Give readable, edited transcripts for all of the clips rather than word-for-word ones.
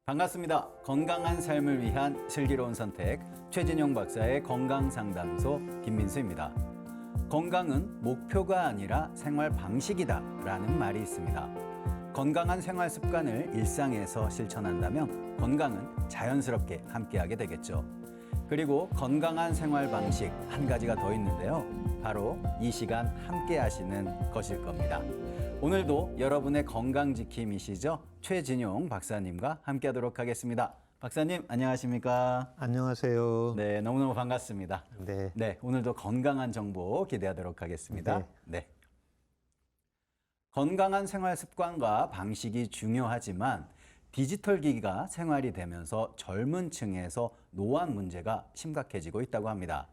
반갑습니다. 건강한 삶을 위한 슬기로운 선택 최진용 박사의 건강상담소 김민수입니다. 건강은 목표가 아니라 생활 방식이다라는 말이 있습니다. 건강한 생활 습관을 일상에서 실천한다면 건강은 자연스럽게 함께하게 되겠죠. 그리고 건강한 생활 방식 한 가지가 더 있는데요. 바로 이 시간 함께 하시는 것일 겁니다. 오늘도 여러분의 건강지킴이시죠? 최진용 박사님과 함께하도록 하겠습니다. 박사님 안녕하십니까? 안녕하세요. 네, 너무너무 반갑습니다. 네. 오늘도 건강한 정보 기대하도록 하겠습니다. 네. 건강한 생활 습관과 방식이 중요하지만 디지털 기기가 생활이 되면서 젊은 층에서 노안 문제가 심각해지고 있다고 합니다.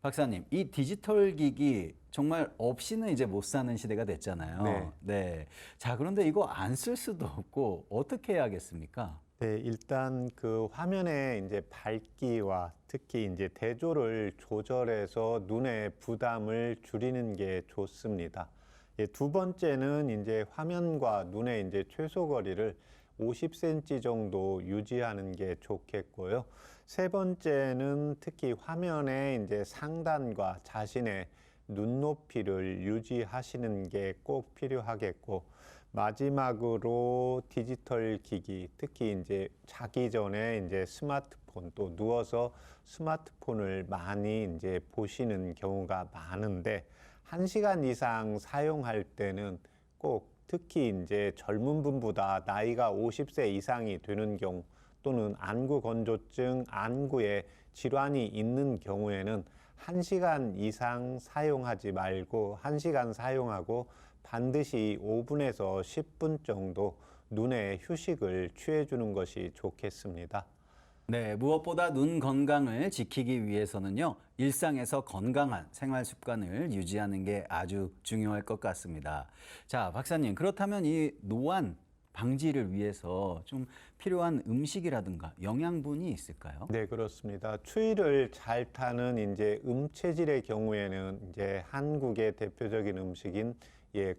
박사님, 이 디지털 기기 정말 없이는 이제 못 사는 시대가 됐잖아요. 네. 자, 그런데 이거 안 쓸 수도 없고 어떻게 해야겠습니까? 네, 일단 그 화면에 이제 밝기와 특히 이제 대조를 조절해서 눈의 부담을 줄이는 게 좋습니다. 두 번째는 이제 화면과 눈의 이제 최소 거리를 50cm 정도 유지하는 게 좋겠고요. 세 번째는 특히 화면의 이제 상단과 자신의 눈높이를 유지하시는 게 꼭 필요하겠고, 마지막으로 디지털 기기, 특히 이제 자기 전에 이제 스마트폰, 또 누워서 스마트폰을 많이 이제 보시는 경우가 많은데, 1시간 이상 사용할 때는 꼭 특히 이제 젊은 분보다 나이가 50세 이상이 되는 경우, 또는 안구 건조증, 안구에 질환이 있는 경우에는 1시간 이상 사용하지 말고 1시간 사용하고 반드시 5분에서 10분 정도 눈의 휴식을 취해주는 것이 좋겠습니다. 네, 무엇보다 눈 건강을 지키기 위해서는요, 일상에서 건강한 생활 습관을 유지하는 게 아주 중요할 것 같습니다. 자, 박사님, 그렇다면 이 노안 방지를 위해서 좀 필요한 음식이라든가 영양분이 있을까요? 네, 그렇습니다. 추위를 잘 타는 이제 음체질의 경우에는 이제 한국의 대표적인 음식인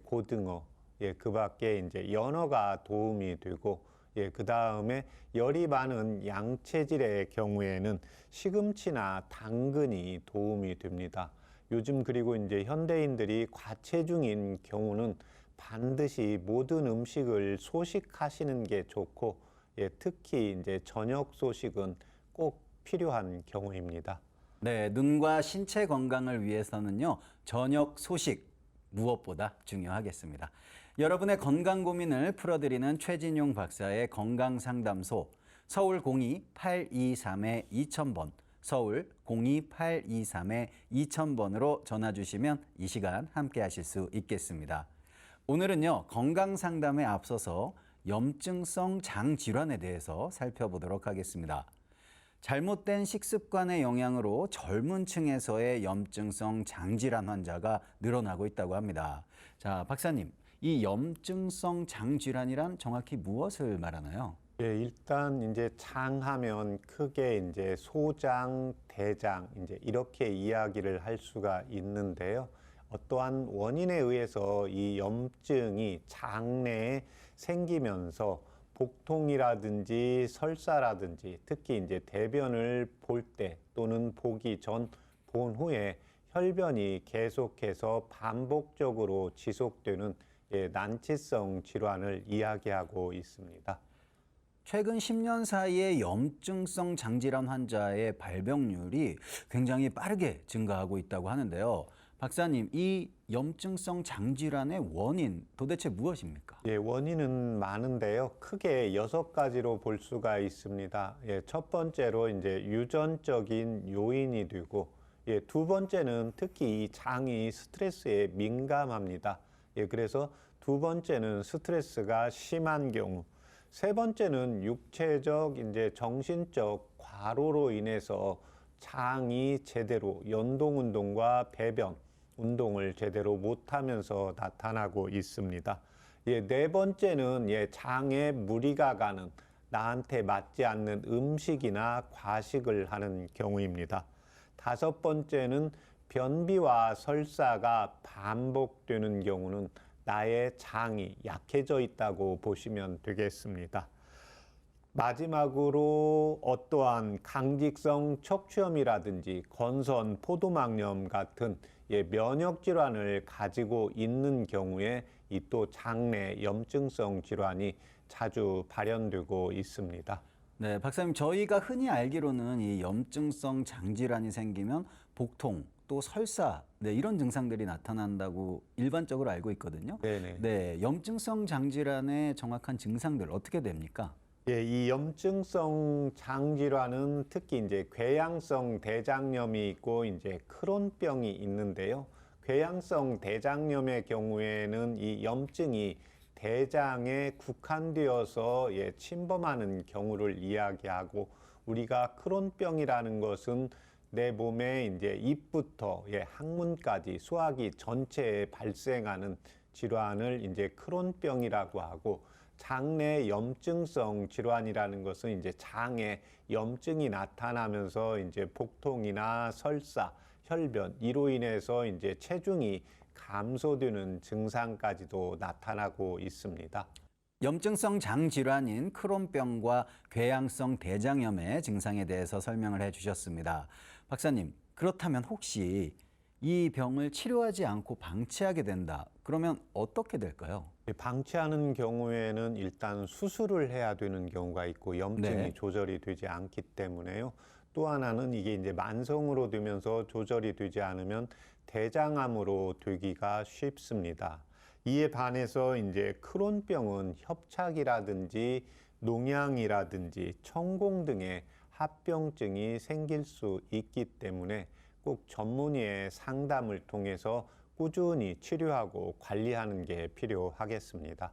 고등어, 그 밖에 이제 연어가 도움이 되고, 그 다음에 열이 많은 양체질의 경우에는 시금치나 당근이 도움이 됩니다. 요즘 그리고 이제 현대인들이 과체중인 경우는 반드시 모든 음식을 소식하시는 게 좋고, 특히 이제 저녁 소식은 꼭 필요한 경우입니다. 네, 눈과 신체 건강을 위해서는요, 저녁 소식 무엇보다 중요하겠습니다. 여러분의 건강 고민을 풀어드리는 최진용 박사의 건강상담소, 서울 02-823-2000번, 서울 02-823-2000번으로 전화 주시면 이 시간 함께 하실 수 있겠습니다. 오늘은요, 건강상담에 앞서서 염증성 장질환에 대해서 살펴보도록 하겠습니다. 잘못된 식습관의 영향으로 젊은 층에서의 염증성 장질환 환자가 늘어나고 있다고 합니다. 자, 박사님, 이 염증성 장질환이란 정확히 무엇을 말하나요? 일단 이제 장하면 크게 이제 소장, 대장 이제 이렇게 이야기를 할 수가 있는데요. 어떠한 원인에 의해서 이 염증이 장내에 생기면서 복통이라든지 설사라든지 특히 이제 대변을 볼 때 또는 보기 전, 본 후에 혈변이 계속해서 반복적으로 지속되는 난치성 질환을 이야기하고 있습니다. 최근 10년 사이에 염증성 장질환 환자의 발병률이 굉장히 빠르게 증가하고 있다고 하는데요. 박사님, 이 염증성 장질환의 원인 도대체 무엇입니까? 원인은 많은데요. 크게 6가지로 볼 수가 있습니다. 첫 번째로 이제 유전적인 요인이 되고, 두 번째는 특히 이 장이 스트레스에 민감합니다. 그래서 두 번째는 스트레스가 심한 경우, 세 번째는 육체적, 이제 정신적 과로로 인해서 장이 제대로 연동 운동과 배변 운동을 제대로 못하면서 나타나고 있습니다. 네 번째는 장에 무리가 가는, 나한테 맞지 않는 음식이나 과식을 하는 경우입니다. 다섯 번째는 변비와 설사가 반복되는 경우는 나의 장이 약해져 있다고 보시면 되겠습니다. 마지막으로 어떠한 강직성 척추염이라든지 건선 포도막염 같은 면역 질환을 가지고 있는 경우에 이 또 장내 염증성 질환이 자주 발현되고 있습니다. 네, 박사님, 저희가 흔히 알기로는 이 염증성 장질환이 생기면 복통, 또 설사, 네, 이런 증상들이 나타난다고 일반적으로 알고 있거든요. 네네. 네, 염증성 장질환의 정확한 증상들 어떻게 됩니까? 예, 이 염증성 장질환은 특히 이제 궤양성 대장염이 있고 이제 크론병이 있는데요. 궤양성 대장염의 경우에는 이 염증이 대장에 국한되어서 침범하는 경우를 이야기하고, 우리가 크론병이라는 것은 내 몸에 이제 입부터 항문까지 소화기 전체에 발생하는 질환을 이제 크론병이라고 하고, 장내 염증성 질환이라는 것은 이제 장에 염증이 나타나면서 이제 복통이나 설사, 혈변, 이로 인해서 이제 체중이 감소되는 증상까지도 나타나고 있습니다. 염증성 장질환인 크론병과 궤양성 대장염의 증상에 대해서 설명을 해주셨습니다. 박사님, 그렇다면 혹시 이 병을 치료하지 않고 방치하게 된다, 그러면 어떻게 될까요? 방치하는 경우에는 일단 수술을 해야 되는 경우가 있고, 염증이 네. 조절이 되지 않기 때문에요. 또 하나는 이게 이제 만성으로 되면서 조절이 되지 않으면 대장암으로 되기가 쉽습니다. 이에 반해서 이제 크론병은 협착이라든지 농양이라든지 천공 등의 합병증이 생길 수 있기 때문에 꼭 전문의의 상담을 통해서 꾸준히 치료하고 관리하는 게 필요하겠습니다.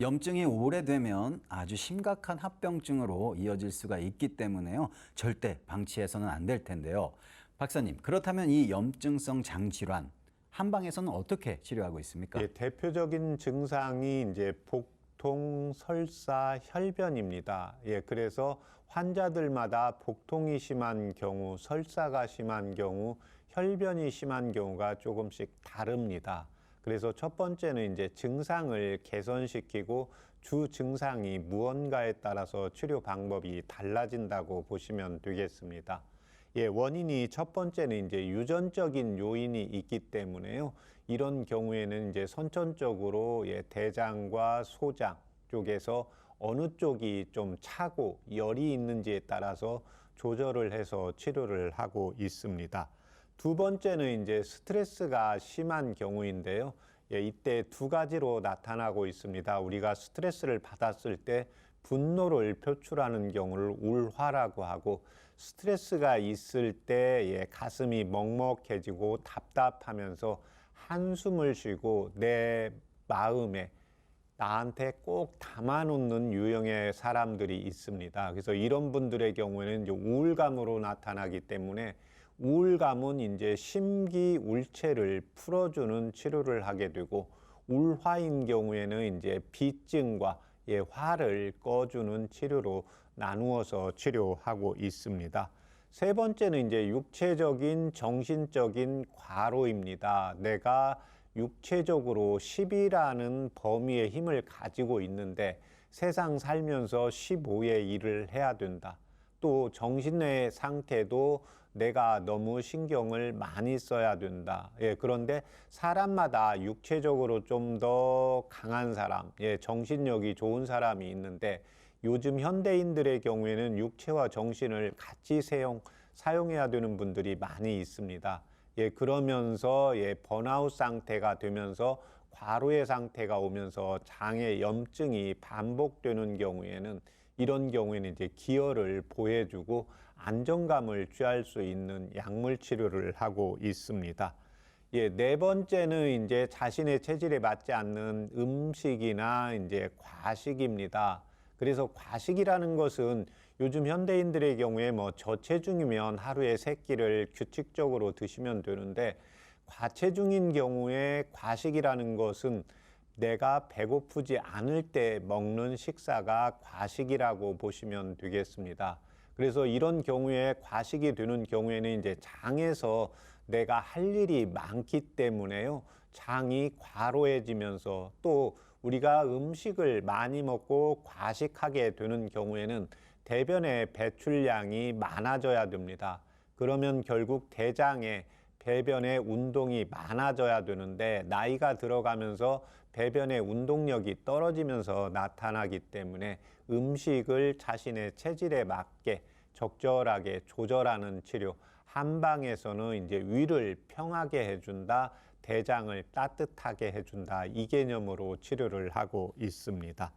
염증이 오래되면 아주 심각한 합병증으로 이어질 수가 있기 때문에요. 절대 방치해서는 안 될 텐데요. 박사님, 그렇다면 이 염증성 장질환, 한방에서는 어떻게 치료하고 있습니까? 대표적인 증상이 이제 복통, 설사, 혈변입니다. 그래서 환자들마다 복통이 심한 경우, 설사가 심한 경우, 혈변이 심한 경우가 조금씩 다릅니다. 그래서 첫 번째는 이제 증상을 개선시키고 주 증상이 무언가에 따라서 치료 방법이 달라진다고 보시면 되겠습니다. 원인이 첫 번째는 이제 유전적인 요인이 있기 때문에요. 이런 경우에는 이제 선천적으로 대장과 소장 쪽에서 어느 쪽이 좀 차고 열이 있는지에 따라서 조절을 해서 치료를 하고 있습니다. 두 번째는 이제 스트레스가 심한 경우인데요. 이때 두 가지로 나타나고 있습니다. 우리가 스트레스를 받았을 때 분노를 표출하는 경우를 울화라고 하고, 스트레스가 있을 때 가슴이 먹먹해지고 답답하면서 한숨을 쉬고 내 마음에 나한테 꼭 담아놓는 유형의 사람들이 있습니다. 그래서 이런 분들의 경우에는 이제 우울감으로 나타나기 때문에, 우울감은 이제 심기울체를 풀어주는 치료를 하게 되고, 울화인 경우에는 이제 비증과 화를 꺼주는 치료로 나누어서 치료하고 있습니다. 세 번째는 이제 육체적인 정신적인 과로입니다. 내가 육체적으로 10이라는 범위의 힘을 가지고 있는데 세상 살면서 15의 일을 해야 된다. 또 정신의 상태도 내가 너무 신경을 많이 써야 된다. 그런데 사람마다 육체적으로 좀 더 강한 사람, 정신력이 좋은 사람이 있는데, 요즘 현대인들의 경우에는 육체와 정신을 같이 사용해야 되는 분들이 많이 있습니다. 그러면서 번아웃 상태가 되면서 과로의 상태가 오면서 장의 염증이 반복되는 경우에는, 이런 경우에는 이제 기혈을 보해주고 안정감을 취할 수 있는 약물 치료를 하고 있습니다. 네 번째는 이제 자신의 체질에 맞지 않는 음식이나 이제 과식입니다. 그래서 과식이라는 것은 요즘 현대인들의 경우에 뭐 저체중이면 하루에 3끼를 규칙적으로 드시면 되는데, 과체중인 경우에 과식이라는 것은 내가 배고프지 않을 때 먹는 식사가 과식이라고 보시면 되겠습니다. 그래서 이런 경우에 과식이 되는 경우에는 이제 장에서 내가 할 일이 많기 때문에요. 장이 과로해지면서 또 우리가 음식을 많이 먹고 과식하게 되는 경우에는 대변의 배출량이 많아져야 됩니다. 그러면 결국 대장에 배변의 운동이 많아져야 되는데 나이가 들어가면서 배변의 운동력이 떨어지면서 나타나기 때문에 음식을 자신의 체질에 맞게 적절하게 조절하는 치료, 한방에서는 이제 위를 평하게 해준다, 대장을 따뜻하게 해준다, 이 개념으로 치료를 하고 있습니다.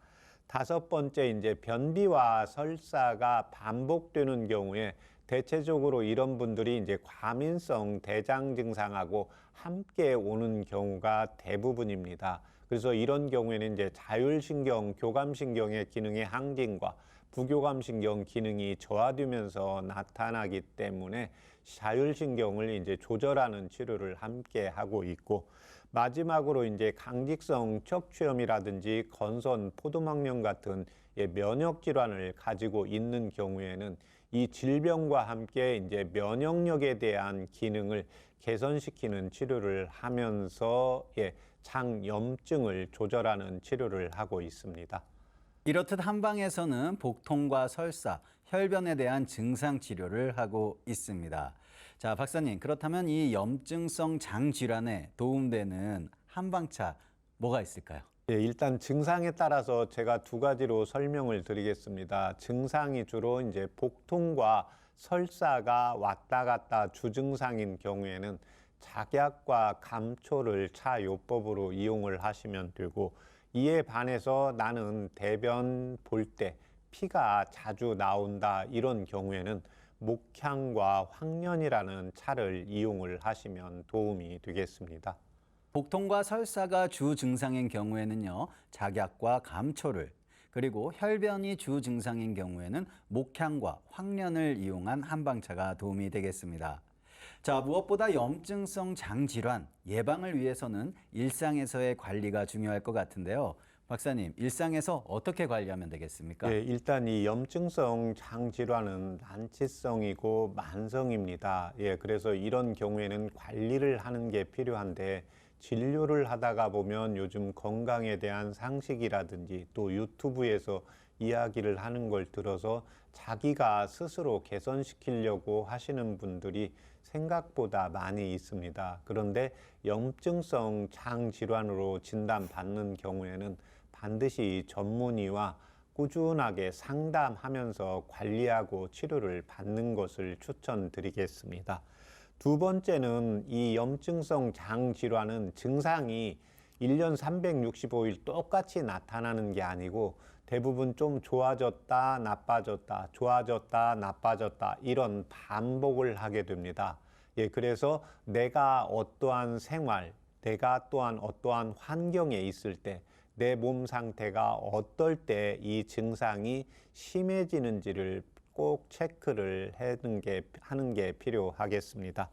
다섯 번째, 이제 변비와 설사가 반복되는 경우에 대체적으로 이런 분들이 이제 과민성 대장 증상하고 함께 오는 경우가 대부분입니다. 그래서 이런 경우에는 이제 자율신경, 교감신경의 기능의 항진과 부교감신경 기능이 저하되면서 나타나기 때문에 자율신경을 이제 조절하는 치료를 함께 하고 있고, 마지막으로 이제 강직성 척추염이라든지 건선, 포도막염 같은 면역 질환을 가지고 있는 경우에는 이 질병과 함께 이제 면역력에 대한 기능을 개선시키는 치료를 하면서 장염증을 조절하는 치료를 하고 있습니다. 이렇듯 한방에서는 복통과 설사, 혈변에 대한 증상 치료를 하고 있습니다. 자, 박사님, 그렇다면 이 염증성 장 질환에 도움되는 한방차 뭐가 있을까요? 일단 증상에 따라서 제가 두 가지로 설명을 드리겠습니다. 증상이 주로 이제 복통과 설사가 왔다 갔다 주증상인 경우에는 작약과 감초를 차요법으로 이용을 하시면 되고, 이에 반해서 나는 대변 볼 때 피가 자주 나온다, 이런 경우에는 목향과 황련이라는 차를 이용을 하시면 도움이 되겠습니다. 복통과 설사가 주 증상인 경우에는요, 작약과 감초를, 그리고 혈변이 주 증상인 경우에는 목향과 황련을 이용한 한방차가 도움이 되겠습니다. 자, 무엇보다 염증성 장질환 예방을 위해서는 일상에서의 관리가 중요할 것 같은데요. 박사님, 일상에서 어떻게 관리하면 되겠습니까? 일단 이 염증성 장질환은 난치성이고 만성입니다. 그래서 이런 경우에는 관리를 하는 게 필요한데, 진료를 하다가 보면 요즘 건강에 대한 상식이라든지 또 유튜브에서 이야기를 하는 걸 들어서 자기가 스스로 개선시키려고 하시는 분들이 생각보다 많이 있습니다. 그런데 염증성 장질환으로 진단받는 경우에는 반드시 전문의와 꾸준하게 상담하면서 관리하고 치료를 받는 것을 추천드리겠습니다. 두 번째는 이 염증성 장질환은 증상이 1년 365일 똑같이 나타나는 게 아니고 대부분 좀 좋아졌다, 나빠졌다, 좋아졌다, 나빠졌다, 이런 반복을 하게 됩니다. 그래서 내가 어떠한 생활, 내가 또한 어떠한 환경에 있을 때, 내 몸 상태가 어떨 때 이 증상이 심해지는지를 꼭 체크를 하는 게 필요하겠습니다.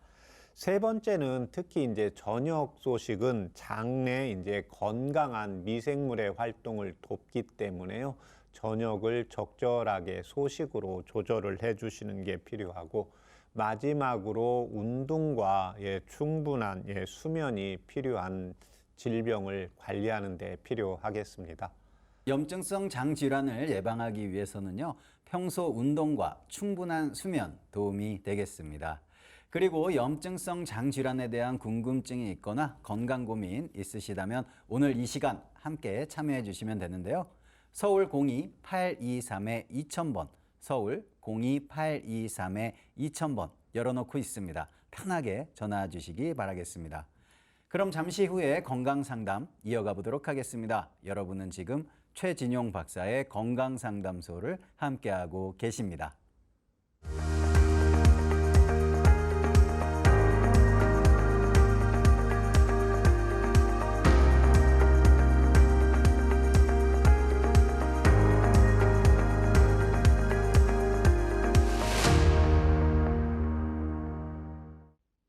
세 번째는 특히 이제 저녁 소식은 장내 이제 건강한 미생물의 활동을 돕기 때문에요. 저녁을 적절하게 소식으로 조절을 해주시는 게 필요하고, 마지막으로 운동과 충분한 수면이 필요한 질병을 관리하는 데 필요하겠습니다. 염증성 장질환을 예방하기 위해서는요, 평소 운동과 충분한 수면 도움이 되겠습니다. 그리고 염증성 장질환에 대한 궁금증이 있거나 건강 고민 있으시다면 오늘 이 시간 함께 참여해 주시면 되는데요. 서울 02-823-2000번, 서울 02-823-2000번 열어놓고 있습니다. 편하게 전화 주시기 바라겠습니다. 그럼 잠시 후에 건강상담 이어가 보도록 하겠습니다. 여러분은 지금 최진용 박사의 건강상담소를 함께하고 계십니다.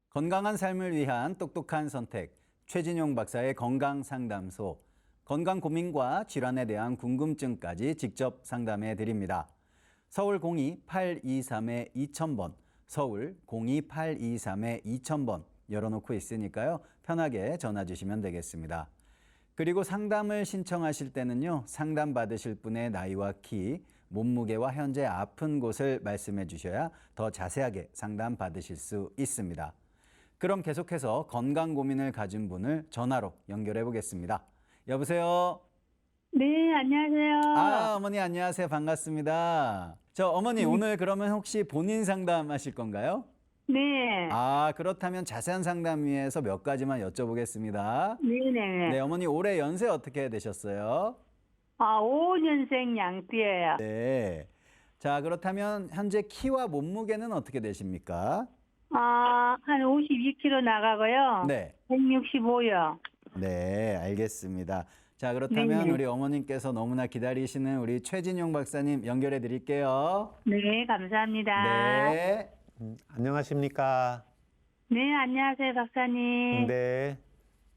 건강한 삶을 위한 똑똑한 선택, 최진용 박사의 건강상담소, 건강 고민과 질환에 대한 궁금증까지 직접 상담해 드립니다. 서울 02-823-2000번, 서울 02-823-2000번 열어놓고 있으니까요. 편하게 전화 주시면 되겠습니다. 그리고 상담을 신청하실 때는요, 상담 받으실 분의 나이와 키, 몸무게와 현재 아픈 곳을 말씀해 주셔야 더 자세하게 상담 받으실 수 있습니다. 그럼 계속해서 건강 고민을 가진 분을 전화로 연결해 보겠습니다. 여보세요? 네, 안녕하세요. 어머니 안녕하세요. 반갑습니다. 어머니 네. 오늘 그러면 혹시 본인 상담하실 건가요? 네, 그렇다면 자세한 상담 위해서 몇 가지만 여쭤보겠습니다. 네네. 네, 어머니 올해 연세 어떻게 되셨어요? 5년생 양띠예요. 네. 자, 그렇다면 현재 키와 몸무게는 어떻게 되십니까? 한 52kg 나가고요. 네. 165요. 네, 알겠습니다. 자, 그렇다면 네네. 우리 어머님께서 너무나 기다리시는 우리 최진용 박사님 연결해 드릴게요. 네, 감사합니다. 네. 안녕하십니까? 네, 안녕하세요, 박사님. 네.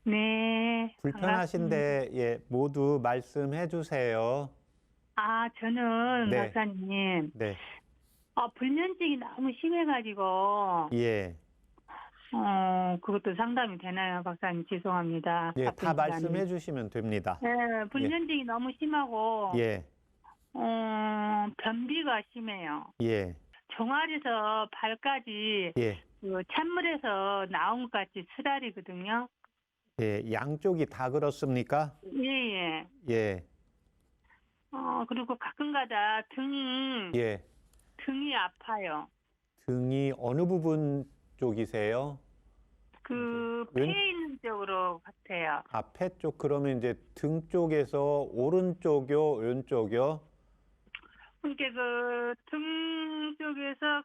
네, 반갑습니다. 불편하신데 예, 모두 말씀해 주세요. 저는 네. 박사님, 네. 불면증이 너무 심해가지고, 예. 그것도 상담이 되나요, 박사님? 죄송합니다. 예, 바쁜 다 시간에. 말씀해 주시면 됩니다. 네, 불면증이 너무 심하고, 예. 변비가 심해요. 예. 종아리에서 발까지 예. 그 찬물에서 나온 것 같이 쓰라리거든요. 예, 양쪽이 다 그렇습니까? 예, 예. 예. 그리고 가끔가다 예. 등이 아파요. 등이 어느 부분 쪽이세요? 그 왼- 폐에 있는 쪽으로 같아요. 앞에 쪽 그러면 이제 등 쪽에서 오른쪽이요, 왼쪽이요? 그러니까 그 등 쪽에서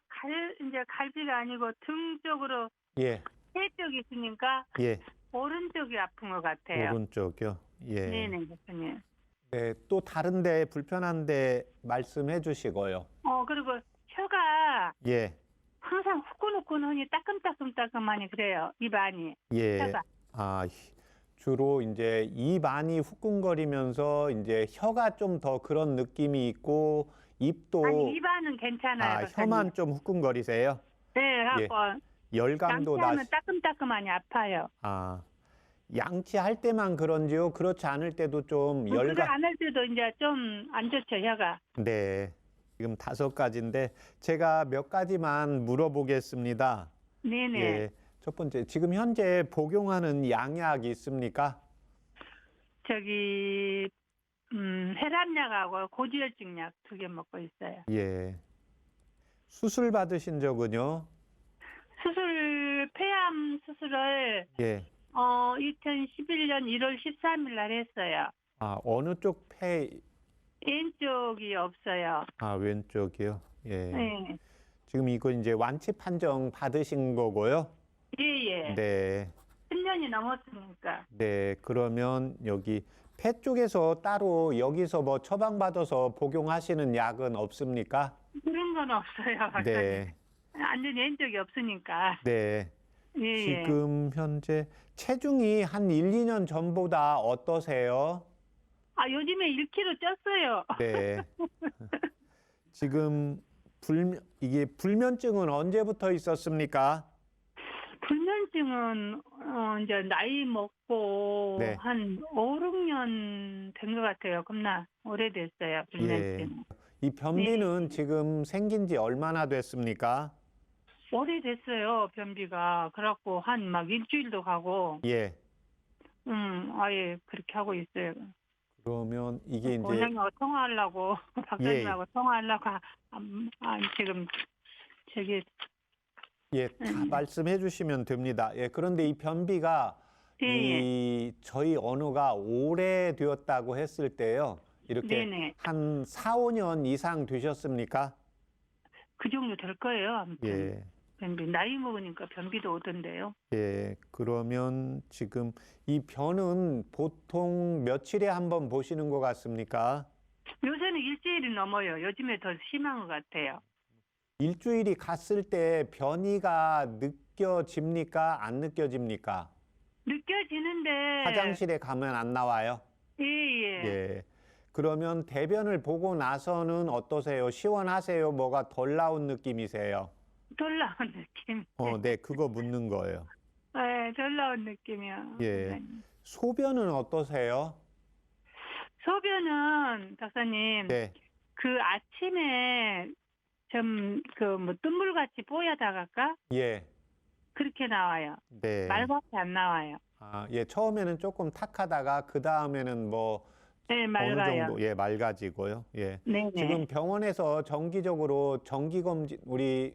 이제 갈비가 아니고 등 쪽으로 예. 폐 쪽이 있으니까 예. 오른쪽이 아픈 것 같아요. 오른쪽이요. 예. 네네, 교수님. 네, 또 다른데 불편한데 말씀해 주시고요. 그리고 혀가 예. 항상 후끈후끈하니 따끔따끔하니 그래요. 입 안이. 예. 혀가. 주로 이제 입 안이 후끈거리면서 이제 혀가 좀 더 그런 느낌이 있고 입도 아니, 입 안은 괜찮아요. 박사님. 혀만 좀 후끈거리세요? 네, 갖고 열감도 양치하면 따끔따끔하니 아파요. 양치할 때만 그런지요? 그렇지 않을 때도 좀 그거 열감. 안 할 때도 이제 좀 안 좋죠, 혀가. 네. 지금 5가지인데 제가 몇 가지만 물어보겠습니다. 네네. 예. 첫 번째, 지금 현재 복용하는 양약이 있습니까? 저기 혈압약하고 고지혈증약 2개 먹고 있어요. 예. 수술 받으신 적은요? 폐암 수술을 예. 2011년 1월 13일 날 했어요. 어느 쪽 폐? 왼쪽이 없어요. 왼쪽이요. 예. 네. 지금 이거 이제 완치 판정 받으신 거고요. 예. 네. 10년이 넘었으니까. 네. 그러면 여기 폐 쪽에서 따로 여기서 뭐 처방받아서 복용하시는 약은 없습니까? 그런 건 없어요. 박사님. 네. 완전 왼쪽이 없으니까. 네. 예. 지금 현재 체중이 한 1, 2년 전보다 어떠세요? 요즘에 1kg 쪘어요. 네. 지금 이게 불면증은 언제부터 있었습니까? 불면증은 이제 나이 먹고 네. 한 5, 6년 된 것 같아요. 겁나 오래됐어요. 불면증. 이 변비는 지금 생긴 지 얼마나 됐습니까? 오래됐어요. 변비가. 그래갖고 한 막 일주일도 가고 예. 아예 그렇게 하고 있어요. 그러면 이게 이제 원장님하고 통화하려고 박사님하고 통화하려고 지금 저기 다 말씀해 주시면 됩니다. 예. 그런데 이 변비가 저희 언어가 오래되었다고 했을 때요. 이렇게 네네. 한 4, 5년 이상 되셨습니까? 그 정도 될 거예요. 아무튼. 예. 변비 나이 먹으니까 변비도 오던데요. 예. 그러면 지금 이 변은 보통 며칠에 한 번 보시는 것 같습니까? 요새는 일주일이 넘어요. 요즘에 더 심한 것 같아요. 일주일이 갔을 때 변이가 느껴집니까? 안 느껴집니까? 느껴지는데. 화장실에 가면 안 나와요? 예. 예. 그러면 대변을 보고 나서는 어떠세요? 시원하세요? 뭐가 덜 나온 느낌이세요? 덜 나온 느낌. 네, 그거 묻는 거예요. 네, 덜 나온 느낌이요. 예. 소변은 어떠세요? 소변은 박사님 네. 그 아침에 좀 그 뭐 뜬물같이 뽀얗다갈까 예. 그렇게 나와요. 네. 말밖에 안 나와요. 아, 예. 처음에는 조금 탁하다가 그다음에는 뭐 네, 어느 맑아요. 정도 예, 맑아지고요. 예. 네네. 지금 병원에서 정기적으로 정기 검진 우리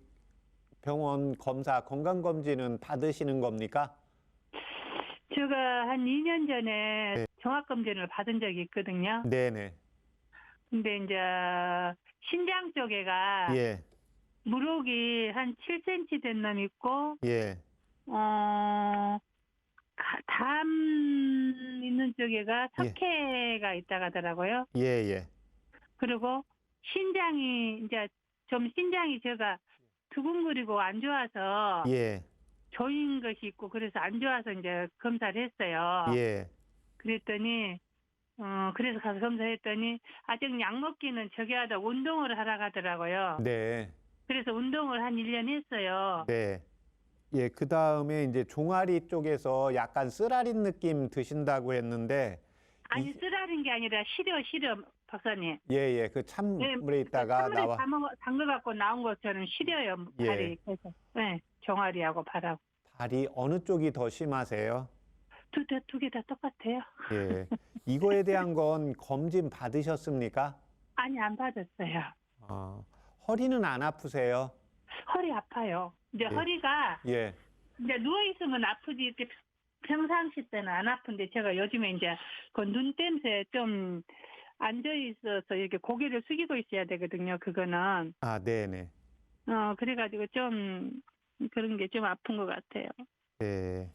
병원 검사 건강 검진은 받으시는 겁니까? 제가 한 2년 전에 네. 종합검진을 받은 적이 있거든요. 네네. 근데 이제 신장 쪽에가 예. 물혹이 한 7cm 된 놈 있고, 예. 담 있는 쪽에가 예. 석회가 있다고 하더라고요. 예, 예. 그리고 신장이 이제 좀 신장이 제가 두근거리고 안 좋아서 예. 조인 것이 있고 그래서 안 좋아서 이제 검사를 했어요. 예. 그랬더니 그래서 가서 검사했더니 아직 약 먹기는 저기 하다 운동을 하라고 하더라고요. 네. 그래서 운동을 한 1년 했어요. 네. 예, 그다음에 이제 종아리 쪽에서 약간 쓰라린 느낌 드신다고 했는데 아니 쓰라린 게 아니라 시려 박사님. 예, 예. 그 찬물에 있다가 찬물에 나와 담궈 갖고 나온 것처럼 시려요 예. 발이. 그래서 네, 종아리하고 발하고 발이 어느 쪽이 더 심하세요? 두 개 다 똑같아요. 예. 이거에 대한 건 검진 받으셨습니까? 아니 안 받았어요. 허리는 안 아프세요? 허리 아파요. 이제 예. 허리가 예. 이제 누워 있으면 아프지 이렇게 평상시 때는 안 아픈데 제가 요즘에 이제 그 눈 때문에 좀 앉아 있어서 이렇게 고개를 숙이고 있어야 되거든요. 그거는 아, 네네. 그래가지고 좀 그런 게 좀 아픈 것 같아요. 네.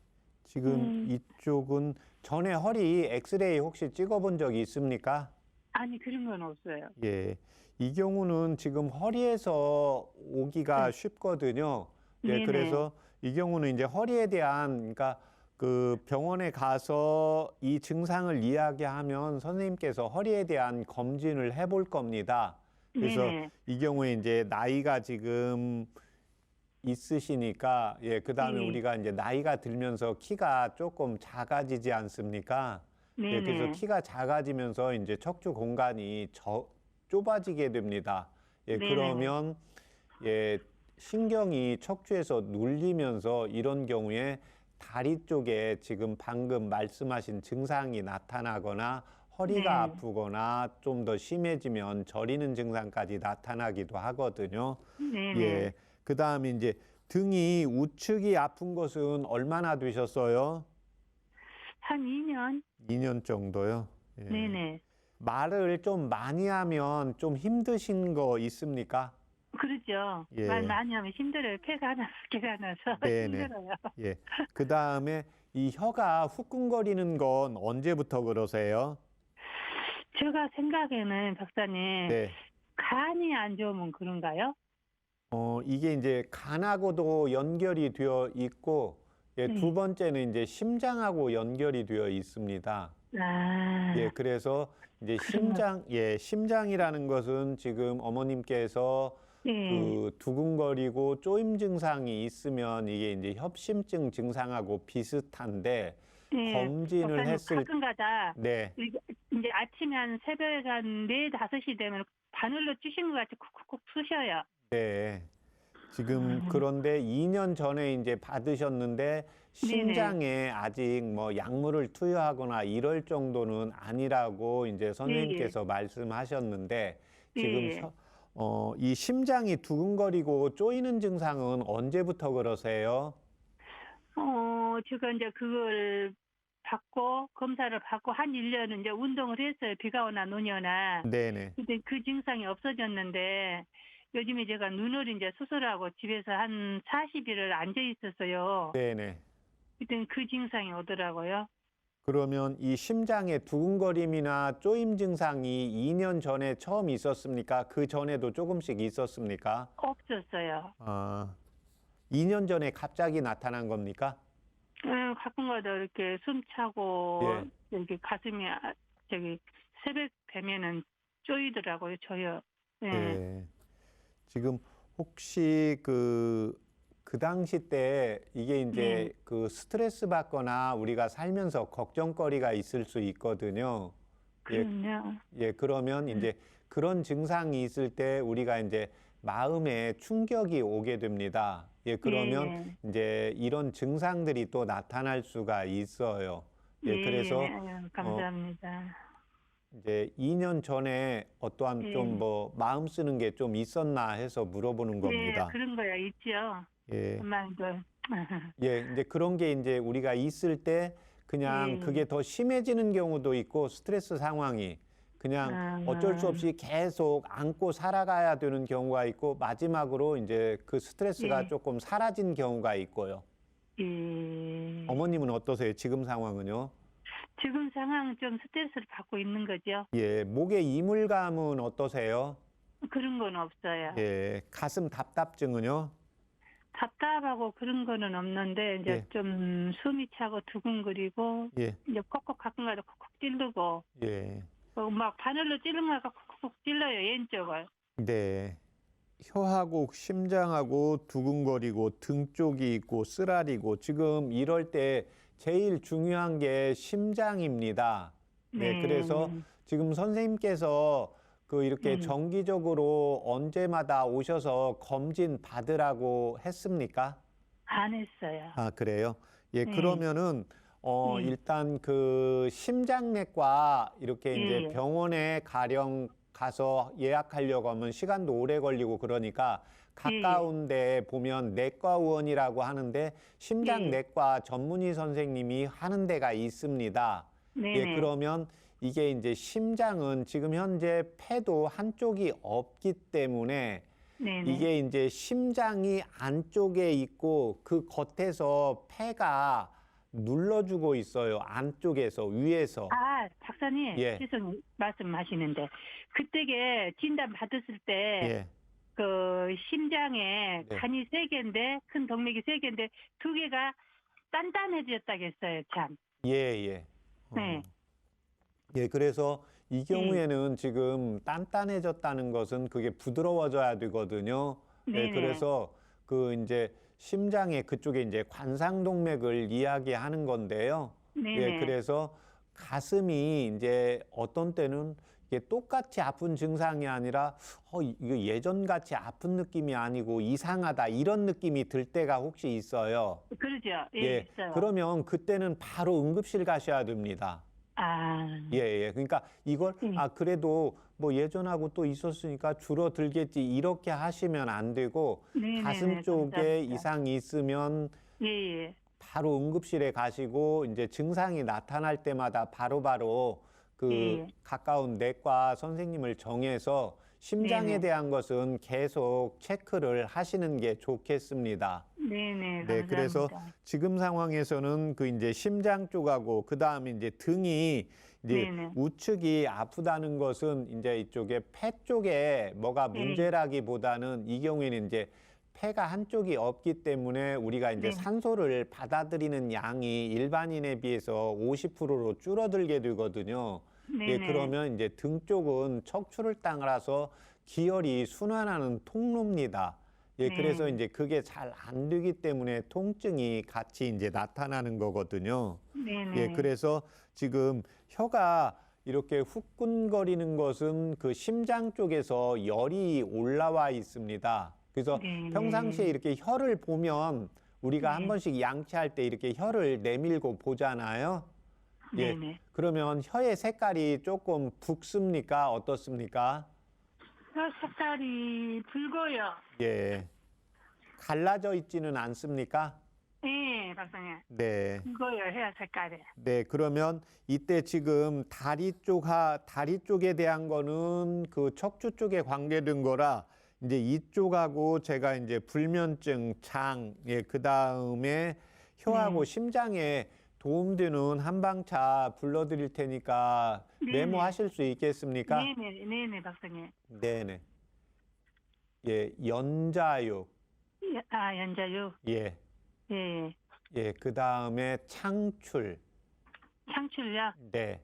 지금 이쪽은 전에 허리 엑스레이 혹시 찍어본 적이 있습니까? 아니 그런 건 없어요. 예. 이 경우는 지금 허리에서 오기가 네. 쉽거든요. 예, 네네. 그래서 이 경우는 이제 허리에 대한, 그러니까 그 병원에 가서 이 증상을 이야기하면 선생님께서 허리에 대한 검진을 해볼 겁니다. 그래서 네네. 이 경우에 이제 나이가 지금 있으시니까, 예, 그 다음에 네. 우리가 이제 나이가 들면서 키가 조금 작아지지 않습니까? 예, 그래서 네네. 키가 작아지면서 이제 척추 공간이 좁아지게 됩니다. 예, 네네. 그러면 예, 신경이 척추에서 눌리면서 이런 경우에 다리 쪽에 지금 방금 말씀하신 증상이 나타나거나 허리가 네. 아프거나 좀 더 심해지면 저리는 증상까지 나타나기도 하거든요. 네네. 예. 그다음에 이제 등이 우측이 아픈 것은 얼마나 되셨어요? 한 2년? 2년 정도요. 예. 네네. 말을 좀 많이 하면 좀 힘드신 거 있습니까? 그렇죠. 예. 말 많이 하면 힘들어요. 폐가 하나, 개가 하나서 네네. 힘들어요. 예. 그다음에 이 혀가 후끈거리는 건 언제부터 그러세요? 제가 생각에는 박사님 네. 간이 안 좋으면 그런가요? 이게 이제 간하고도 연결이 되어 있고, 예, 네. 두 번째는 이제 심장하고 연결이 되어 있습니다. 예, 아, 그래서 이제 그런가. 심장이라는 것은 지금 어머님께서 네. 그 두근거리고 쪼임 증상이 있으면 이게 이제 협심증 증상하고 비슷한데 네. 검진을 박사님 했을 가끔가다 네, 이제 아침에 한 새벽에 한 4, 5시 되면 바늘로 쑤신 것 같이 쿡쿡쿡 쑤셔요. 네. 지금 그런데 2년 전에 이제 받으셨는데 네네. 심장에 아직 뭐 약물을 투여하거나 이럴 정도는 아니라고 이제 선생님께서 말씀하셨는데 지금 예. 이 심장이 두근거리고 쪼이는 증상은 언제부터 그러세요? 제가 이제 그걸 받고 검사를 받고 한 1년은 이제 운동을 했어요. 비가 오나 눈이 오나. 네네. 근데 그 증상이 없어졌는데 요즘에 제가 눈을 이제 수술하고 집에서 한 40일을 앉아 있었어요. 네네. 그때 그 증상이 오더라고요. 그러면 이 심장의 두근거림이나 쪼임 증상이 2년 전에 처음 있었습니까? 그 전에도 조금씩 있었습니까? 없었어요. 2년 전에 갑자기 나타난 겁니까? 가끔가다 이렇게 숨 차고 예. 이렇게 가슴이 저기 새벽 되면은 쪼이더라고요. 저요. 예. 네. 지금 혹시 그 그 당시 때 이게 이제 네. 그 스트레스 받거나 우리가 살면서 걱정거리가 있을 수 있거든요. 예, 그럼요. 예, 그러면 이제 그런 증상이 있을 때 우리가 이제 마음에 충격이 오게 됩니다. 예, 예, 그러면 예. 이제 이런 증상들이 또 나타날 수가 있어요. 예, 예, 예. 그래서 아유, 어, 감사합니다. 이제 2년 전에 어떠한 좀 예. 뭐 마음 쓰는 게 좀 있었나 해서 물어보는 예, 겁니다. 그런 거야 있죠. 예. 엄마도. 예, 이제 그런 게 이제 우리가 있을 때 그냥 예. 그게 더 심해지는 경우도 있고 스트레스 상황이 그냥 어쩔 수 아, 없이 계속 안고 살아가야 되는 경우가 있고 마지막으로 이제 그 스트레스가 예. 조금 사라진 경우가 있고요. 예. 어머님은 어떠세요? 지금 상황은요? 지금 상황 좀 스트레스를 받고 있는 거죠. 예, 목에 이물감은 어떠세요? 그런 건 없어요. 예, 가슴 답답증은요? 답답하고 그런 거는 없는데 이제 예, 좀 숨이 차고 두근거리고 예, 이제 콕콕 가끔가다 콕콕 찌르고 예. 막 바늘로 찌르면 콕콕 찔러요 왼쪽을. 네. 혀하고 심장하고 두근거리고 등 쪽이 있고 쓰라리고 지금 이럴 때 제일 중요한 게 심장입니다. 네, 네. 그래서 지금 선생님께서 그 이렇게 네. 정기적으로 언제마다 오셔서 검진 받으라고 했습니까? 안 했어요. 아, 그래요? 예, 네. 그러면은 네. 일단 그 심장내과 이렇게 이제 예. 병원에 가령 가서 예약하려고 하면 시간도 오래 걸리고 그러니까 예. 가까운 데 보면 내과 의원이라고 하는데 심장내과 전문의 선생님이 하는 데가 있습니다. 예, 네네. 그러면 이게 이제 심장은 지금 현재 폐도 한쪽이 없기 때문에 네네. 이게 이제 심장이 안쪽에 있고 그 겉에서 폐가 눌러주고 있어요. 안쪽에서, 위에서. 아, 박사님, 예, 죄송 말씀하시는데 그때게 진단 받았을 때 예, 그 심장에 네. 간이 세 개인데 큰 동맥이 세 개인데 두 개가 단단해졌다고 했어요, 참. 예, 예. 네. 예, 그래서 이 예. 경우에는 지금 단단해졌다는 것은 그게 부드러워져야 되거든요. 예, 네네. 그래서 그 이제 심장의 그쪽에 이제 관상동맥을 이야기하는 건데요. 예, 네네. 그래서 가슴이 이제 어떤 때는 이게 똑같이 아픈 증상이 아니라 이거 예전같이 아픈 느낌이 아니고 이상하다 이런 느낌이 들 때가 혹시 있어요. 그러죠. 예, 예, 있어요. 그러면 그때는 바로 응급실 가셔야 됩니다. 아, 예, 예. 그러니까 이걸 예. 그래도 뭐 예전하고 또 있었으니까 줄어들겠지 이렇게 하시면 안 되고 가슴 네네네. 쪽에 감사합니다. 이상이 있으면 예, 예. 바로 응급실에 가시고 이제 증상이 나타날 때마다 바로바로 그 예. 가까운 내과 선생님을 정해서 심장에 네네. 대한 것은 계속 체크를 하시는 게 좋겠습니다. 네네. 네, 그래서 감사합니다. 지금 상황에서는 그 이제 심장 쪽하고 그 다음에 이제 등이 이제 네네. 우측이 아프다는 것은 이제 이쪽에 폐 쪽에 뭐가 예. 문제라기보다는 이 경우에는 이제 폐가 한쪽이 없기 때문에 우리가 이제 네. 산소를 받아들이는 양이 일반인에 비해서 50%로 줄어들게 되거든요. 예, 네네. 그러면 이제 등 쪽은 척추를 따라서 기혈이 순환하는 통로입니다. 예, 그래서 네. 이제 그게 잘 안 되기 때문에 통증이 같이 이제 나타나는 거거든요. 예, 네네. 그래서 지금 혀가 이렇게 후끈거리는 것은 그 심장 쪽에서 열이 올라와 있습니다. 그래서 네네. 평상시에 이렇게 혀를 보면 우리가 한 네. 번씩 양치할 때 이렇게 혀를 내밀고 보잖아요. 예, 네네. 그러면 혀의 색깔이 조금 붉습니까? 어떻습니까? 혀 색깔이 붉어요. 예, 갈라져 있지는 않습니까? 예, 박사님. 네. 붉어요, 혀 색깔이. 네, 그러면 이때 지금 다리 쪽에 대한 거는 그 척추 쪽에 관계된 거라 이제 이쪽하고 제가 이제 불면증, 장, 예, 그 다음에 혀하고 네. 심장에 도움되는 한방차 불러드릴 테니까 네네. 메모하실 수 있겠습니까? 네네, 네네, 박사님. 네네. 예, 연자육, 아, 연자유. 예, 예. 예, 그 다음에 창출, 창출요. 네,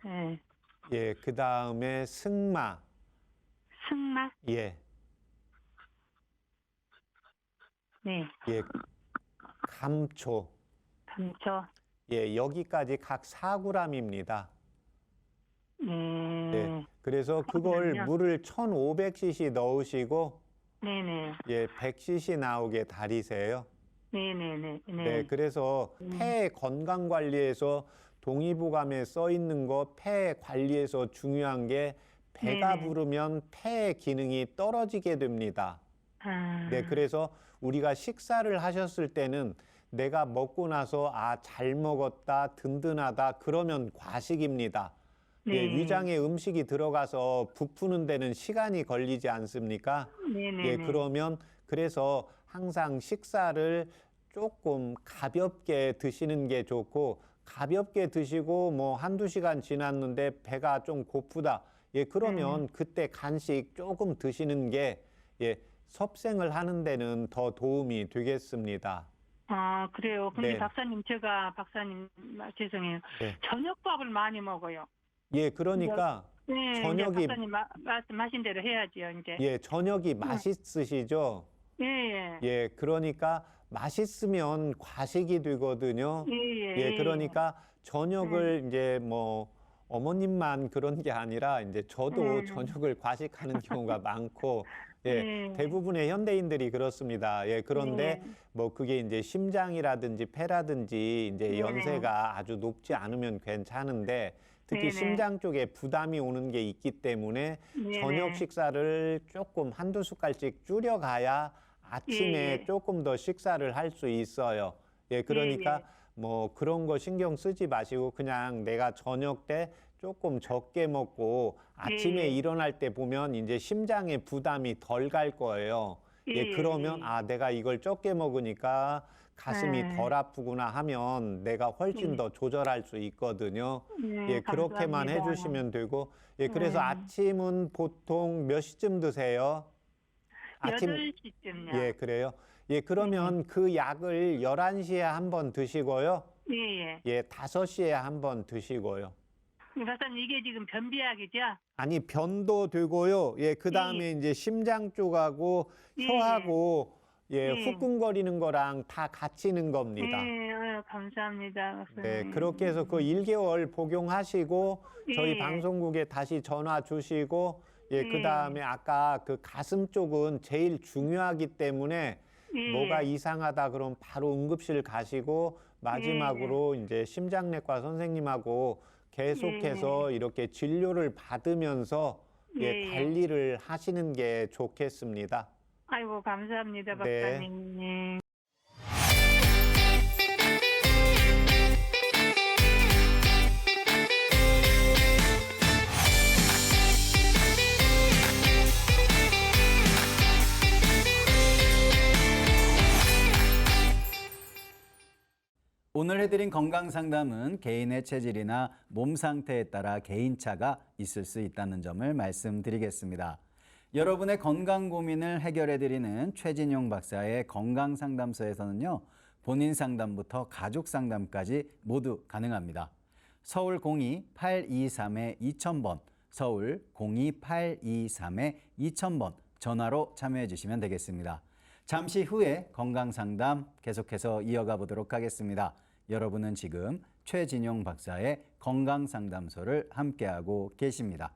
예. 예, 그 다음에 승마, 승마. 예. 네. 예, 감초. 감초. 예, 여기까지 각 4g입니다. 네. 예, 그래서 그걸 그러면요? 물을 1500cc 넣으시고 네네. 예, 100cc 나오게 달이세요. 네네네. 네. 네, 그래서 폐 건강 관리에서 동의보감에 써 있는 거 폐 관리에서 중요한 게 배가 네네. 부르면 폐 기능이 떨어지게 됩니다. 아, 네, 그래서 우리가 식사를 하셨을 때는 내가 먹고 나서 아, 잘 먹었다, 든든하다, 그러면 과식입니다. 예, 네. 위장에 음식이 들어가서 부푸는 데는 시간이 걸리지 않습니까? 네네네. 예, 그러면 그래서 항상 식사를 조금 가볍게 드시는 게 좋고, 가볍게 드시고 뭐 한두 시간 지났는데 배가 좀 고프다. 예, 그러면 그때 간식 조금 드시는 게 예, 섭생을 하는 데는 더 도움이 되겠습니다. 아, 그래요. 근데 네. 박사님, 죄송해요. 네. 저녁밥을 많이 먹어요. 예, 그러니까 네, 이제 저녁이 박사님 말씀하신 대로 해야지요, 이제. 예, 저녁이 맛있으시죠? 예, 예. 예, 그러니까 맛있으면 과식이 되거든요. 예, 예, 예, 예. 그러니까 저녁을 이제 뭐 어머님만 그런 게 아니라 이제 저도 저녁을 과식하는 경우가 많고, 예, 대부분의 현대인들이 그렇습니다. 예, 그런데 뭐 그게 이제 심장이라든지 폐라든지 이제 연세가 아주 높지 않으면 괜찮은데 특히 네네. 심장 쪽에 부담이 오는 게 있기 때문에 네네. 저녁 식사를 조금 한두 숟갈씩 줄여가야 아침에 예, 예. 조금 더 식사를 할 수 있어요. 예, 그러니까 예. 뭐 그런 거 신경 쓰지 마시고 그냥 내가 저녁 때 조금 적게 먹고 아침에 예. 일어날 때 보면 이제 심장에 부담이 덜 갈 거예요. 예, 예. 그러면 아, 내가 이걸 적게 먹으니까 가슴이 네. 덜 아프구나 하면 내가 훨씬 더 조절할 수 있거든요. 네, 예, 그렇게만 감사합니다. 해주시면 되고, 예, 그래서 아침은 보통 몇 시쯤 드세요? 아침, 8시쯤요. 예, 그래요. 예, 그러면 그 약을 11시에 한 번 드시고요. 예, 예. 예, 5시에 한 번 드시고요. 박사님, 이게 지금 변비약이죠? 아니, 변도 되고요. 예, 그 다음에 이제 심장 쪽하고 예. 혀하고 예, 예. 후끈거리는 거랑 다 같이는 겁니다. 예, 감사합니다. 박사님. 네, 그렇게 해서 그 1개월 복용하시고 저희 예. 방송국에 다시 전화 주시고 예, 그 다음에 아까 그 가슴 쪽은 제일 중요하기 때문에 예. 뭐가 이상하다 그럼 바로 응급실 가시고 마지막으로 이제 심장내과 선생님하고 계속해서 이렇게 진료를 받으면서 예, 예. 관리를 하시는 게 좋겠습니다. 아이고, 감사합니다, 네. 박사님. 예. 오늘 해드린 건강상담은 개인의 체질이나 몸 상태에 따라 개인차가 있을 수 있다는 점을 말씀드리겠습니다. 여러분의 건강 고민을 해결해드리는 최진용 박사의 건강상담소에서는요, 본인 상담부터 가족 상담까지 모두 가능합니다. 서울 02-823-2000번, 서울 02-823-2000번 전화로 참여해 주시면 되겠습니다. 잠시 후에 건강상담 계속해서 이어가 보도록 하겠습니다. 여러분은 지금 최진용 박사의 건강상담소를 함께하고 계십니다.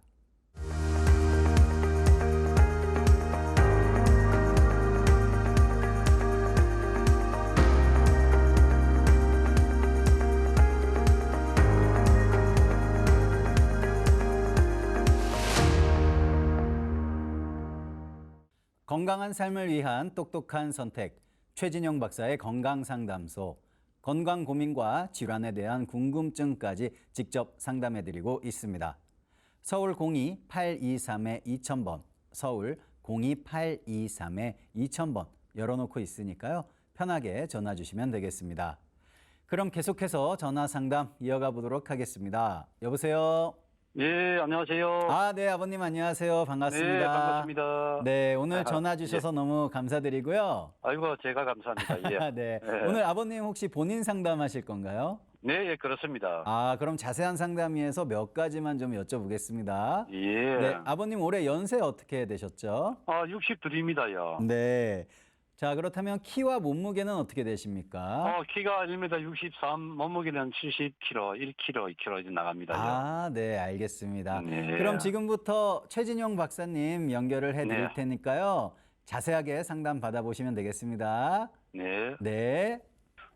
건강한 삶을 위한 똑똑한 선택, 최진용 박사의 건강상담소. 건강 고민과 질환에 대한 궁금증까지 직접 상담해드리고 있습니다. 서울 02-823-2000번, 서울 02-823-2000번 열어놓고 있으니까요. 편하게 전화 주시면 되겠습니다. 그럼 계속해서 전화 상담 이어가 보도록 하겠습니다. 여보세요? 예, 안녕하세요. 네, 아버님 안녕하세요. 반갑습니다. 네, 반갑습니다. 네, 오늘 전화 주셔서 너무 감사드리고요. 아이고, 제가 감사합니다. 예. 네, 예. 오늘 아버님 혹시 본인 상담하실 건가요? 네, 예, 그렇습니다. 그럼 자세한 상담 위해서 몇 가지만 좀 여쭤보겠습니다. 예. 네, 아버님 올해 연세 어떻게 되셨죠? 62입니다요. 네, 자, 그렇다면 키와 몸무게는 어떻게 되십니까? 키가 1m 63, 몸무게는 70kg, 1kg, 2kg 이제 나갑니다요. 아, 네, 알겠습니다. 네. 그럼 지금부터 최진용 박사님 연결을 해 드릴 네. 테니까요. 자세하게 상담 받아보시면 되겠습니다. 네. 네.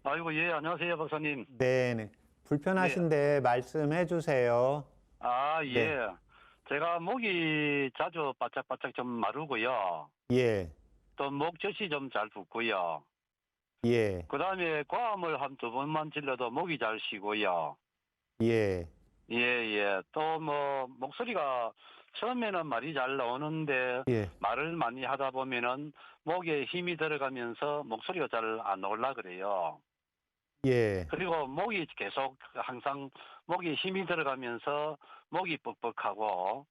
아이고, 예, 안녕하세요, 박사님. 네. 불편하신데 말씀해 주세요. 예. 네. 제가 목이 자주 바짝바짝 좀 마르고요. 예. 또 목젖이 좀 잘 붓고요. 예. 그 다음에 고함을 한 2번만 질러도 목이 잘 쉬고요. 예. 예. 또 목소리가 처음에는 말이 잘 나오는데 예. 말을 많이 하다 보면은 목에 힘이 들어가면서 목소리가 잘 안 올라 그래요. 예. 그리고 목이 계속 항상 목에 힘이 들어가면서 목이 뻑뻑하고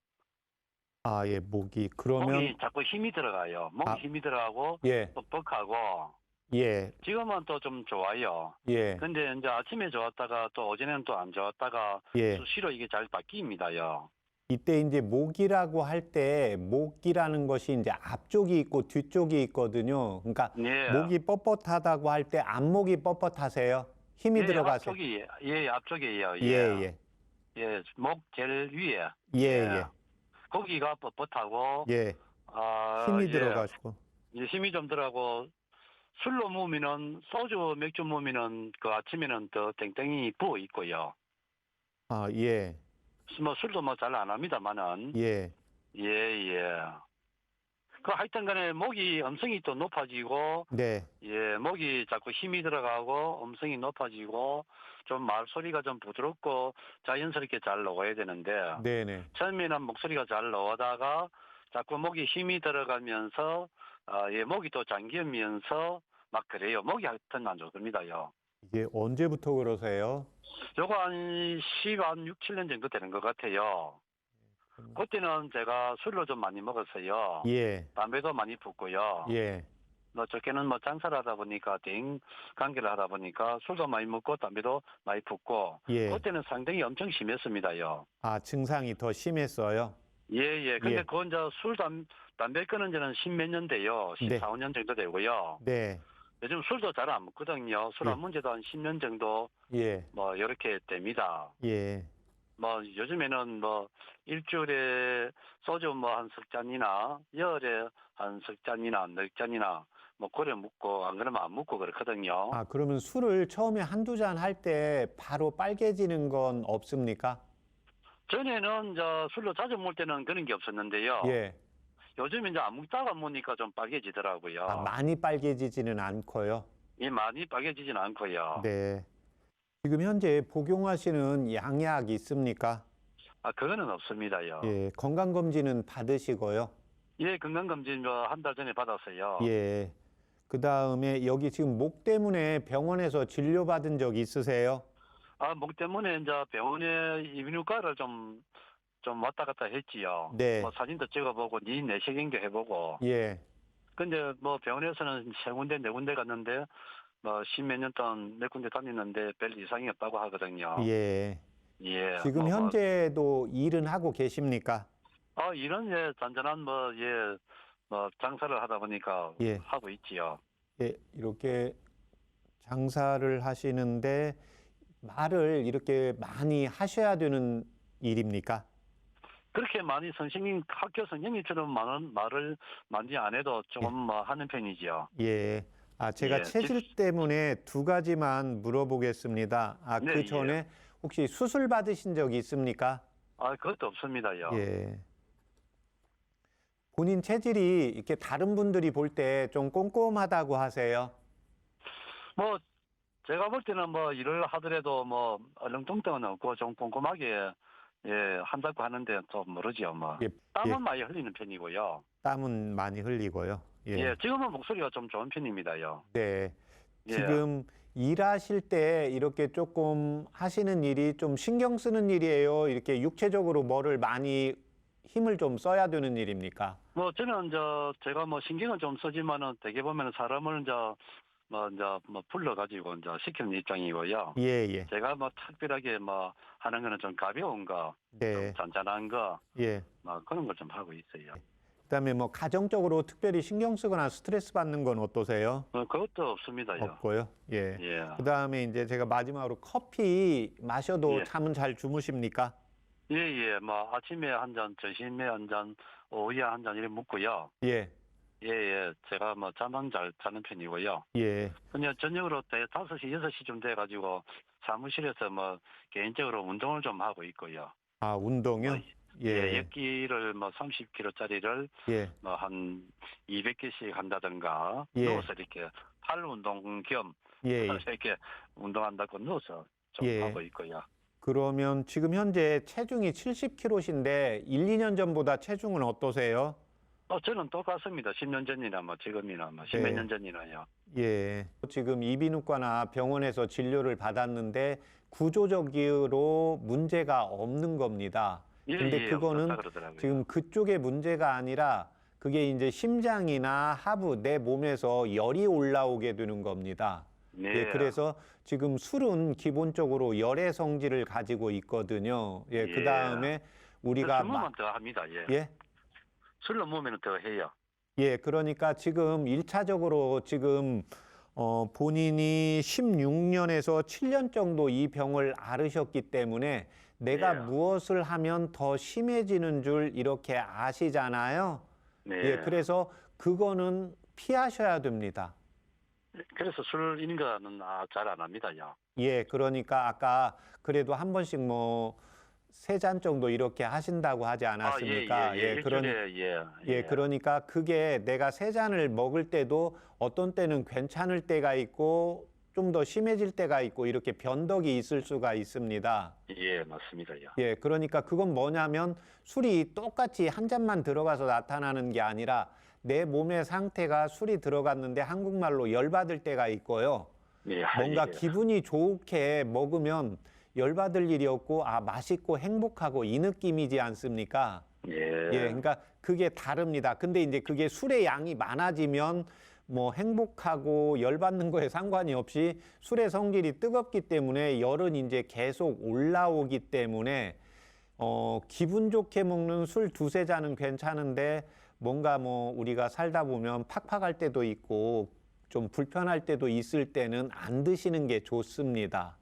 예, 목이. 그러면 목이 자꾸 힘이 들어가요. 목이 힘이 들어가고 예. 뻑뻑하고 예. 지금은 또 좀 좋아요. 예. 근데 이제 아침에 좋았다가 또 어제는 또 안 좋았다가 예. 수시로 이게 잘 바뀝니다요. 이때 이제 목이라고 할 때 목이라는 것이 이제 앞쪽이 있고 뒤쪽이 있거든요. 그러니까 예. 목이 뻣뻣하다고 할 때 앞목이 뻣뻣하세요. 힘이 들어가세요. 앞쪽이에요. 예. 목 제일 위에. 예. 거기가 뻣뻣하고 예. 힘이 예. 들어가시고. 이제 힘이 좀 들어가고 술로 먹으면은 소주 맥주 먹으면은 그 아침에는 더 땡땡이 부어 있고요. 예. 술도 잘 안 합니다만은. 예. 예. 그 하여튼 간에 목이 음성이 또 높아지고 네. 목이 자꾸 힘이 들어가고 음성이 높아지고 좀 말소리가 좀 부드럽고 자연스럽게 잘 나와야 되는데 네네. 처음에는 목소리가 잘 나오다가 자꾸 목에 힘이 들어가면서 목이 또 잠기면서 막 그래요. 목이 하여튼 안 좋습니다요. 이게 언제부터 그러세요? 요거 한 6, 7년 정도 되는 것 같아요. 그때는 제가 술로 좀 많이 먹었어요. 예. 담배도 많이 폈고요. 예. 저께는 장사를 하다 보니까 대인 관계를 하다 보니까 술도 많이 먹고 담배도 많이 폈고 예. 그때는 상당히 엄청 심했습니다요. 증상이 더 심했어요? 예. 근데 예. 그건 이제 담배 끊은 지는 10몇 년 돼요. 14, 네. 15년 정도 되고요. 네. 요즘 술도 잘 안 먹거든요. 술 안 먹은 지도 한 10년 정도 예. 이렇게 됩니다. 예. 요즘에는 일주일에 소주 한 석 잔이나 열에 한 석 잔이나 넉 잔이나 그래 먹고 안 그러면 안 먹고 그렇거든요. 그러면 술을 처음에 한두 잔 할 때 바로 빨개지는 건 없습니까? 전에는 술로 자주 먹을 때는 그런 게 없었는데요. 예. 요즘 이제 안 먹다가 먹으니까 좀 빨개지더라고요. 많이 빨개지지는 않고요. 많이 빨개지진 않고요. 네. 지금 현재 복용하시는 양약 있습니까? 그거는 없습니다요. 예. 건강검진은 받으시고요. 예, 건강검진 한 달 전에 받았어요. 예. 그 다음에 여기 지금 목 때문에 병원에서 진료받은 적 있으세요? 목 때문에 이제 병원에 이비인후과를 좀 왔다 갔다 했지요. 네. 사진도 찍어보고 내시경도 해보고. 예. 근데 병원에서는 세 군데 네 군데 갔는데 십몇 년 동안 몇 군데 다녔는데 별 이상이 없다고 하거든요. 예. 예. 지금 현재도 일은 하고 계십니까? 이런 잔잔한 장사를 하다 보니까 예. 하고 있지요. 예. 이렇게 장사를 하시는데 말을 이렇게 많이 하셔야 되는 일입니까? 그렇게 많이 학교 선생님처럼 많은 말을 많이 안 해도 조금 하는 편이지요. 예. 제가 예. 체질 때문에 두 가지만 물어보겠습니다. 네, 그 전에 혹시 수술 받으신 적 있습니까? 그것도 없습니다요. 예. 본인 체질이 이렇게 다른 분들이 볼 때 좀 꼼꼼하다고 하세요? 제가 볼 때는 일을 하더라도 얼렁뚱땅은 없고 좀 꼼꼼하게 한다고 하는데 또 모르지요. 예. 땀은 많이 흘리는 편이고요. 땀은 많이 흘리고요. 예. 지금은 목소리가 좀 좋은 편입니다요. 네. 예. 지금 일하실 때 이렇게 조금 하시는 일이 좀 신경 쓰는 일이에요? 이렇게 육체적으로 뭐를 많이 힘을 좀 써야 되는 일입니까? 저는 제가 신경은 좀 쓰지만은 되게 보면 사람을 불러가지고 시키는 입장이고요. 예. 제가 특별하게 하는 거는 좀 가벼운 거, 네. 좀 잔잔한 거, 예. 그런 걸 좀 하고 있어요. 그다음에 뭐 가정적으로 특별히 신경 쓰거나 스트레스 받는 건 어떠세요? 그것도 없습니다요. 없고요. 예. 예. 그다음에 이제 제가 마지막으로 커피 마셔도 예. 잠은 잘 주무십니까? 예, 예. 뭐 아침에 한 잔, 점심에 한 잔, 오후에 한 잔 이렇게 먹고요. 예. 예, 예. 제가 뭐 잠은 잘 자는 편이고요. 예. 그냥 저녁으로 5시, 6시쯤 돼가지고 사무실에서 뭐 개인적으로 운동을 좀 하고 있고요. 아, 운동요? 뭐, 예. 역기를 뭐 30kg짜리를 예. 뭐 한 200개씩 한다든가 예. 누워서 이렇게 팔 운동 겸 예. 이렇게 운동한다고 누워서 좀 예. 하고 있고요. 그러면 지금 현재 체중이 70kg신데 1, 2년 전보다 체중은 어떠세요? 저는 똑같습니다. 10년 전이나 뭐 지금이나 뭐 네. 10몇 년 전이나요. 예. 지금 이비인후과나 병원에서 진료를 받았는데 구조적으로 문제가 없는 겁니다. 예, 근데 예, 그거는 없었다 그러더라고요. 지금 그쪽의 문제가 아니라 그게 이제 심장이나 하부 내 몸에서 열이 올라오게 되는 겁니다. 네. 예, 그래서 지금 술은 기본적으로 열의 성질을 가지고 있거든요. 예, 예. 그 다음에 우리가 술 먹으면 더 합니다. 예. 예, 술 먹으면 더 해요. 예, 그러니까 지금 일차적으로 지금 본인이 16년에서 7년 정도 이 병을 앓으셨기 때문에 내가 예. 무엇을 하면 더 심해지는 줄 이렇게 아시잖아요. 네. 예, 그래서 그거는 피하셔야 됩니다. 그래서 술 인가는 잘 안 합니다. 야. 예, 그러니까 아까 그래도 한 번씩 뭐 3잔 정도 이렇게 하신다고 하지 않았습니까? 일주일에 예, 그러니까 그게 내가 3잔을 먹을 때도 어떤 때는 괜찮을 때가 있고 좀 더 심해질 때가 있고 이렇게 변덕이 있을 수가 있습니다. 예, 맞습니다. 야. 예, 그러니까 그건 뭐냐면 술이 똑같이 한 잔만 들어가서 나타나는 게 아니라 내 몸의 상태가 술이 들어갔는데 한국말로 열받을 때가 있고요. 예, 뭔가 예. 기분이 좋게 먹으면 열받을 일이 없고 맛있고 행복하고 이 느낌이지 않습니까? 예. 예, 그러니까 그게 다릅니다. 근데 이제 그게 술의 양이 많아지면 뭐 행복하고 열받는 거에 상관이 없이 술의 성질이 뜨겁기 때문에 열은 이제 계속 올라오기 때문에 기분 좋게 먹는 술 2-3잔은 괜찮은데 뭔가 뭐 우리가 살다 보면 팍팍할 때도 있고 좀 불편할 때도 있을 때는 안 드시는 게 좋습니다.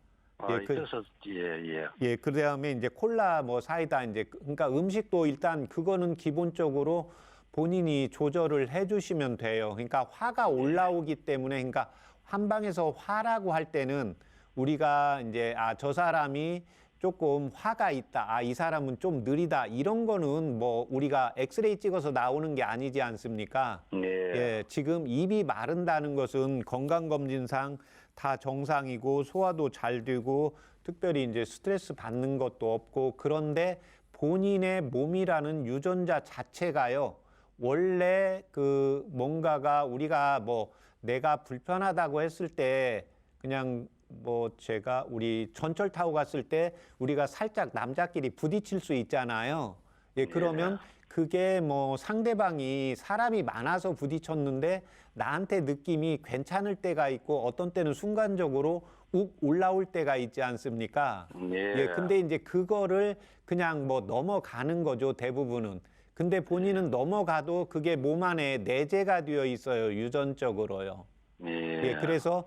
그래서 예. 예, 그다음에 이제 콜라 뭐 사이다 이제 그러니까 음식도 일단 그거는 기본적으로 본인이 조절을 해 주시면 돼요. 그러니까 화가 올라오기 때문에 그러니까 한방에서 화라고 할 때는 우리가 이제 저 사람이 조금 화가 있다. 이 사람은 좀 느리다. 이런 거는 뭐 우리가 엑스레이 찍어서 나오는 게 아니지 않습니까? 네. 예, 지금 입이 마른다는 것은 건강검진상 다 정상이고 소화도 잘 되고 특별히 이제 스트레스 받는 것도 없고 그런데 본인의 몸이라는 유전자 자체가요. 원래 그 뭔가가 우리가 뭐 내가 불편하다고 했을 때 그냥 뭐 제가 우리 전철 타고 갔을 때 우리가 살짝 남자끼리 부딪힐 수 있잖아요. 예, 그러면 그게 뭐 상대방이 사람이 많아서 부딪혔는데 나한테 느낌이 괜찮을 때가 있고 어떤 때는 순간적으로 욱 올라올 때가 있지 않습니까? 예, 근데 이제 그거를 그냥 뭐 넘어가는 거죠, 대부분은. 근데 본인은 넘어가도 그게 몸 안에 내재가 되어 있어요, 유전적으로요. 예, 그래서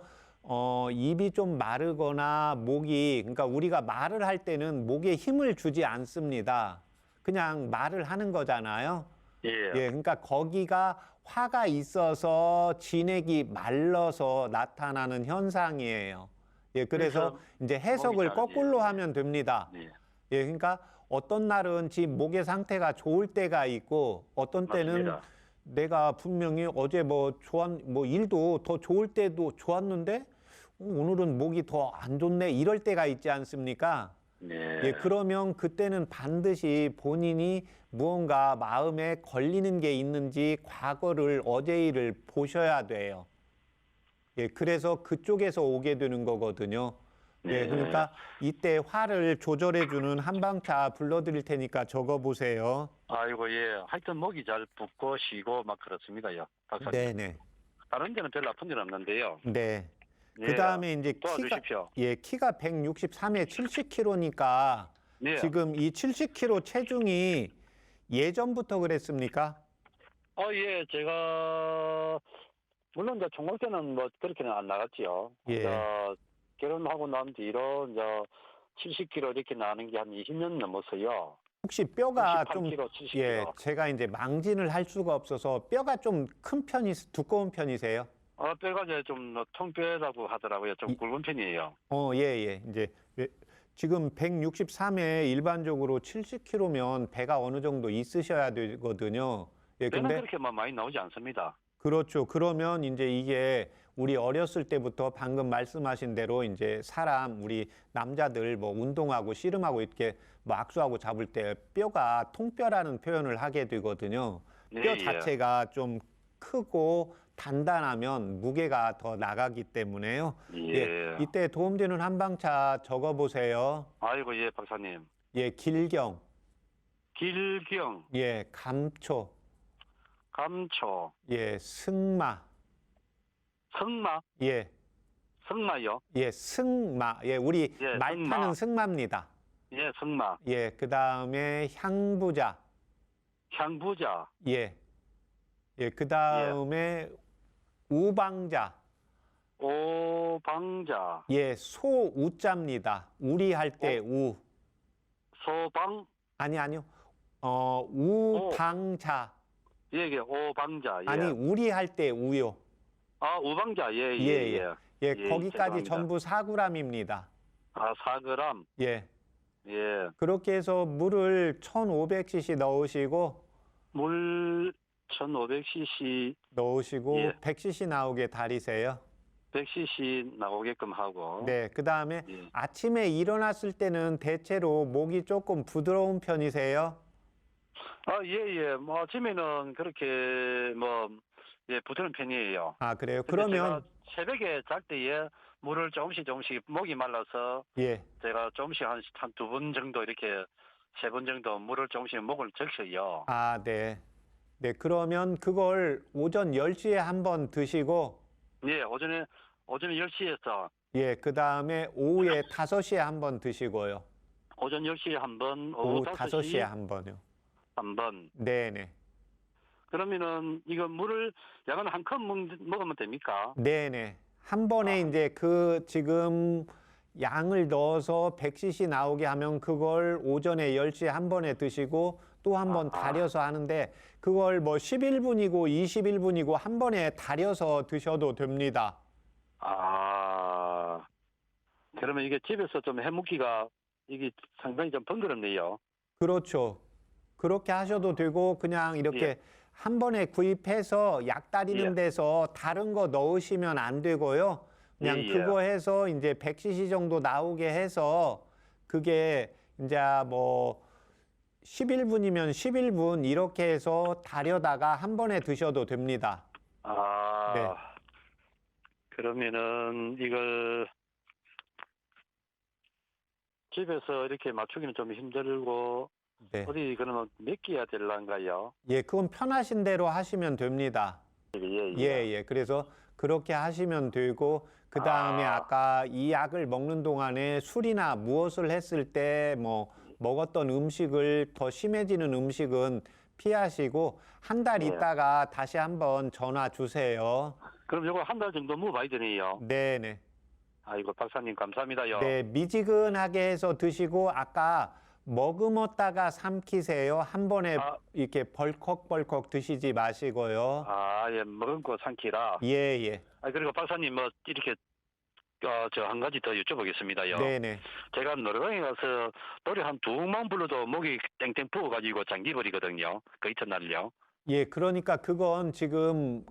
입이 좀 마르거나 목이 그러니까 우리가 말을 할 때는 목에 힘을 주지 않습니다. 그냥 말을 하는 거잖아요. 예, 그러니까 거기가 화가 있어서 진액이 말라서 나타나는 현상이에요. 예, 그래서 이제 해석을 거꾸로 하면 됩니다. 예, 그러니까 어떤 날은 지금 목의 상태가 좋을 때가 있고 어떤 때는 맞습니다. 내가 분명히 어제 뭐 일도 더 좋을 때도 좋았는데 오늘은 목이 더 안 좋네 이럴 때가 있지 않습니까? 예, 그러면 그때는 반드시 본인이 무언가 마음에 걸리는 게 있는지 과거를 어제 일을 보셔야 돼요. 예, 그래서 그쪽에서 오게 되는 거거든요. 예, 그러니까 이때 화를 조절해주는 한방차 불러드릴 테니까 적어보세요. 아이고 예. 하여튼 목이 잘 붓고 쉬고 막 그렇습니다. 요. 박사님. 네네. 다른 데는 별로 아픈 일 없는데요. 네. 예. 그 다음에 이제 도와주십시오. 키가 163에 70kg니까 네. 지금 이 70kg 체중이 예전부터 그랬습니까? 예, 제가 물론 이제 총각 때는 뭐 그렇게는 안 나갔지요. 예. 이제 결혼하고 난 뒤로 이제 70kg 이렇게 나는 게 한 20년 넘었어요. 혹시 뼈가 좀 68kg, 70kg. 예, 제가 이제 망진을 할 수가 없어서 뼈가 좀 큰 편이 두꺼운 편이세요? 뼈가 이제 좀 통뼈라고 하더라고요. 좀 굵은 편이에요. 예, 예. 이제 지금 163에 일반적으로 70kg면 배가 어느 정도 있으셔야 되거든요. 예, 뼈는 근데 그렇게 막 많이 나오지 않습니다. 그렇죠. 그러면 이제 이게 우리 어렸을 때부터 방금 말씀하신 대로 이제 사람 우리 남자들 뭐 운동하고 씨름하고 이렇게 뭐 악수하고 잡을 때 뼈가 통뼈라는 표현을 하게 되거든요. 예, 뼈 예. 자체가 좀 크고 단단하면 무게가 더 나가기 때문에요. 예. 이때 도움되는 한방차 적어 보세요. 아이고, 예, 박사님. 예, 길경. 길경, 예, 감초. 감초, 예, 승마. 승마, 예. 승마요. 예, 승마. 예, 우리 예, 말 승마. 타는 승마입니다. 예, 승마. 예, 그다음에 향부자. 향부자, 예. 예, 그다음에 우방자. 오방자, 예, 소우자입니다. 우리 할 때 우. 소방, 아니요. 우방자. 예, 예, 오방자, 예. 아니, 우리 할 때 우요. 우방자, 예, 예, 예, 예. 예. 예, 예, 거기까지 죄송합니다. 전부 4g입니다. 4g, 예. 예. 그렇게 해서 물을 1500cc 물 1500cc, 넣으시고 예. 100cc 나오게 달이세요. 100cc 나오게끔 하고. 네, 그다음에 예. 아침에 일어났을 때는 대체로 목이 조금 부드러운 편이세요? 예, 예. 뭐, 아침에는 그렇게, 뭐, 예, 부드러운 편이에요. 아, 그래요? 근데 그러면 제가 새벽에 잘 때에 물을 조금씩 목이 말라서 예. 제가 조금씩 한 두 번 정도 이렇게 3번 정도 물을 조금씩 목을 적셔요. 아, 네. 네, 그러면 그걸 오전 10시에 한번 드시고 예, 오전에 10시에서 예, 그다음에 오후에 5시에 한번 드시고요. 오전 10시에 한 번, 오후 오후 5시에 5시에 한 번요. 한 번. 네, 네. 그러면은 이거 물을 약간 한 컵 먹으면 됩니까? 네, 네. 한 번에 이제 그 지금 양을 넣어서 100cc 나오게 하면 그걸 오전에 10시에 한 번에 드시고 또 한 번 달여서 하는데 그걸 뭐 11분이고 21분이고 한 번에 달여서 드셔도 됩니다. 그러면 이게 집에서 좀 해먹기가 이게 상당히 좀 번거롭네요. 그렇죠. 그렇게 하셔도 되고 그냥 이렇게 예. 한 번에 구입해서 약 따리는 예. 데서 다른 거 넣으시면 안 되고요. 그냥 예, 예. 그거 해서 이제 100cc 정도 나오게 해서 그게 이제 뭐 11분이면 11분 이렇게 해서 달여다가 한 번에 드셔도 됩니다. 네. 그러면은 이걸 집에서 이렇게 맞추기는 좀 힘들고 네. 어디 그러면 맡겨야 될란가요? 예, 그건 편하신 대로 하시면 됩니다. 예, 예. 그래서 그렇게 하시면 되고 그다음에 아까 이 약을 먹는 동안에 술이나 무엇을 했을 때 뭐 먹었던 음식을 더 심해지는 음식은 피하시고 한 달 예. 있다가 다시 한번 전화 주세요. 그럼 이거 한 달 정도 먹어봐야 되네요. 네네. 아이고 박사님 감사합니다요. 네, 미지근하게 해서 드시고 아까 머금었다가 삼키세요. 한 번에 이렇게 벌컥벌컥 드시지 마시고요. 예, 먹은 삼키라. 예. 그리고 박사님 뭐 이렇게 저 한 가지 더 여쭤보겠습니다요. 네네. 제가 노래방에 가서 노래 한 두 곡만 불러도 목이 땡땡 부어가지고 잠기버리거든요. 그 이튿날요. 예, 그러니까 그건 지금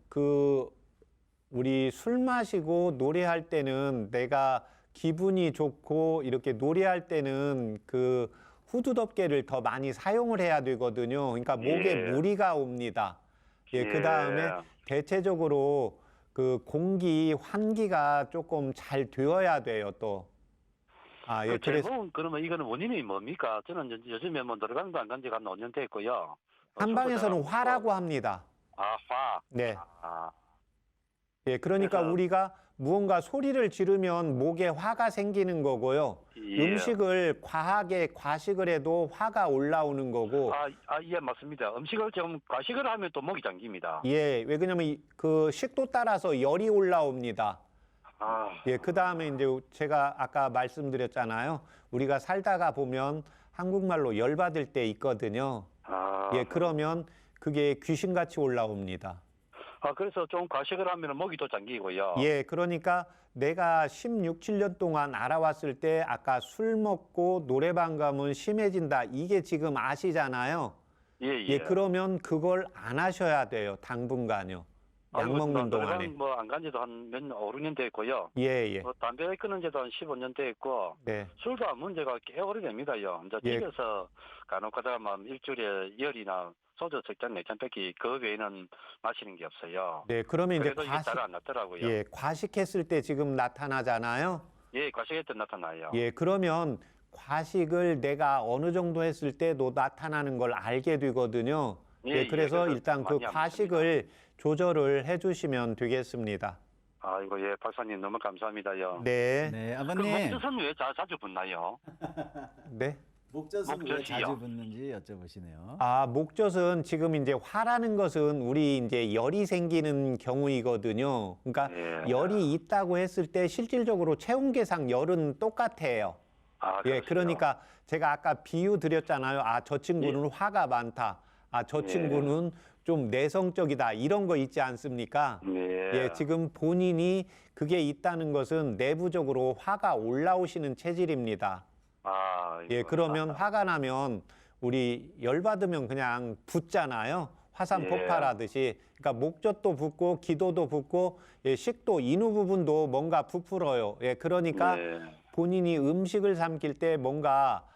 우리 술 마시고 노래할 때는 내가 기분이 좋고 이렇게 노래할 때는 그 후두덮개를 더 많이 사용을 해야 되거든요. 그러니까 목에 예. 무리가 옵니다. 예, 예. 그다음에 대체적으로 그 공기 환기가 조금 잘 되어야 돼요, 또. 예, 그래서 그러면 이거는 원인이 뭡니까? 저는 요즘에 뭐 노래방도 안 간 지가 한 5년 됐고요. 한방에서는 화라고 합니다. 화. 네. 예, 그러니까 그래서- 우리가 무언가 소리를 지르면 목에 화가 생기는 거고요. 예. 음식을 과하게 과식을 해도 화가 올라오는 거고. 예, 맞습니다. 음식을 좀 과식을 하면 또 목이 잠깁니다. 예, 왜 그러냐면 그 식도 따라서 열이 올라옵니다. 아, 예, 그 다음에 이제 제가 아까 말씀드렸잖아요. 우리가 살다가 보면 한국말로 열받을 때 있거든요. 예, 그러면 그게 귀신같이 올라옵니다. 그래서 좀 과식을 하면 목이 또 잠기고요. 예, 그러니까 내가 16, 17년 동안 알아왔을 때 아까 술 먹고 노래방 가면 심해진다. 이게 지금 아시잖아요. 예, 예. 예, 그러면 그걸 안 하셔야 돼요. 당분간요. 약 먹는 동안에. 뭐안 간 지도 한 5, 6년 됐고요. 예, 예. 담배 끊은 지도 한 15년 됐고, 네. 술도 문제가 꽤 오래됩니다요. 이제 예. 집에서 간혹 가다가 일주일에 열이나 소주 3잔, 4잔 뺏기 그 외에는 마시는 게 없어요. 네, 그러면 이제 그래도 이게 잘 안 났더라고요. 예, 과식했을 때 지금 나타나잖아요. 예, 과식할 때 나타나요. 예, 그러면 과식을 내가 어느 정도 했을 때도 나타나는 걸 알게 되거든요. 예, 그래서 일단 그 많이 안 과식을 조절을 해주시면 되겠습니다. 아이고, 예, 박사님 너무 감사합니다요. 네, 네, 그 아버님. 목젖은 왜 자주 붙나요? 네. 목젖은 왜 목젖이요? 자주 붓는지 여쭤보시네요. 아, 목젖은 지금 이제 화라는 것은 우리 이제 열이 생기는 경우이거든요. 그러니까 예. 열이 있다고 했을 때 실질적으로 체온계상 열은 똑같아요. 예, 그렇군요. 그러니까 제가 아까 비유 드렸잖아요. 아, 저 친구는 화가 많다. 아, 저 예. 친구는 좀 내성적이다. 이런 거 있지 않습니까? 네. 예, 지금 본인이 그게 있다는 것은 내부적으로 화가 올라오시는 체질입니다. 예, 그러면 화가 나면 우리 열받으면 그냥 붓잖아요. 화산 예. 폭발하듯이. 그러니까 목젖도 붓고 기도도 붓고 예, 식도 인후 부분도 뭔가 부풀어요. 예, 그러니까 네. 본인이 음식을 삼킬 때 뭔가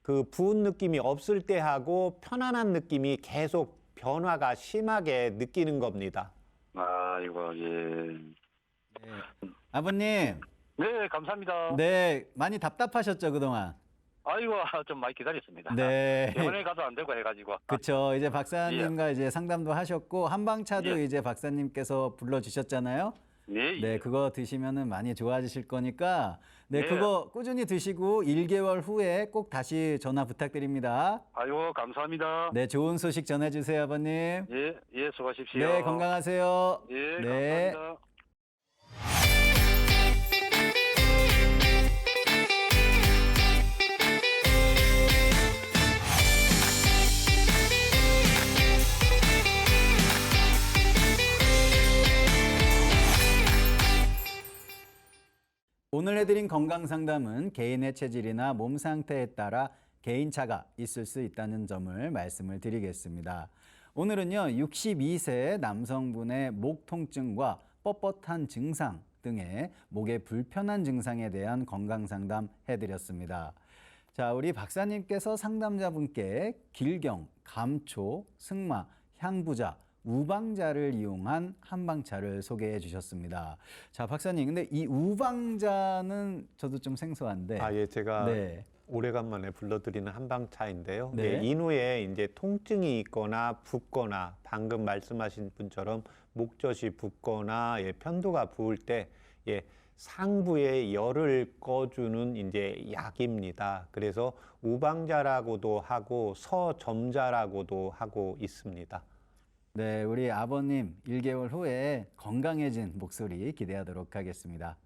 그 부은 느낌이 없을 때 하고 편안한 느낌이 계속 변화가 심하게 느끼는 겁니다. 아이고, 예. 네. 아버님, 네, 감사합니다. 네, 많이 답답하셨죠, 그동안? 아이고, 좀 많이 기다렸습니다. 네. 병원에 가도 안 되고 해가지고. 그렇죠. 이제 박사님과 이제 상담도 하셨고 한방차도 예. 이제 박사님께서 불러주셨잖아요. 네, 네, 그거 드시면은 많이 좋아지실 거니까 네, 네. 그거 꾸준히 드시고 1개월 후에 꼭 다시 전화 부탁드립니다. 아이고, 감사합니다. 네, 좋은 소식 전해주세요, 아버님. 예, 예, 수고하십시오. 네, 건강하세요. 예, 네. 감사합니다. 오늘 해드린 건강상담은 개인의 체질이나 몸 상태에 따라 개인차가 있을 수 있다는 점을 말씀을 드리겠습니다. 오늘은요, 62세 남성분의 목 통증과 뻣뻣한 증상 등의 목의 불편한 증상에 대한 건강상담 해드렸습니다. 자, 우리 박사님께서 상담자분께 길경, 감초, 승마, 향부자, 우방자를 이용한 한방차를 소개해 주셨습니다. 자, 박사님, 근데 이 우방자는 저도 좀 생소한데. 아, 예, 제가 네. 오래간만에 불러드리는 한방차인데요. 네. 예, 인후에 이제 통증이 있거나 붓거나 방금 말씀하신 분처럼 목젖이 붓거나 예, 편도가 부을 때 예, 상부의 열을 꺼주는 이제 약입니다. 그래서 우방자라고도 하고 서점자라고도 하고 있습니다. 네, 우리 아버님 1개월 후에 건강해진 목소리 기대하도록 하겠습니다.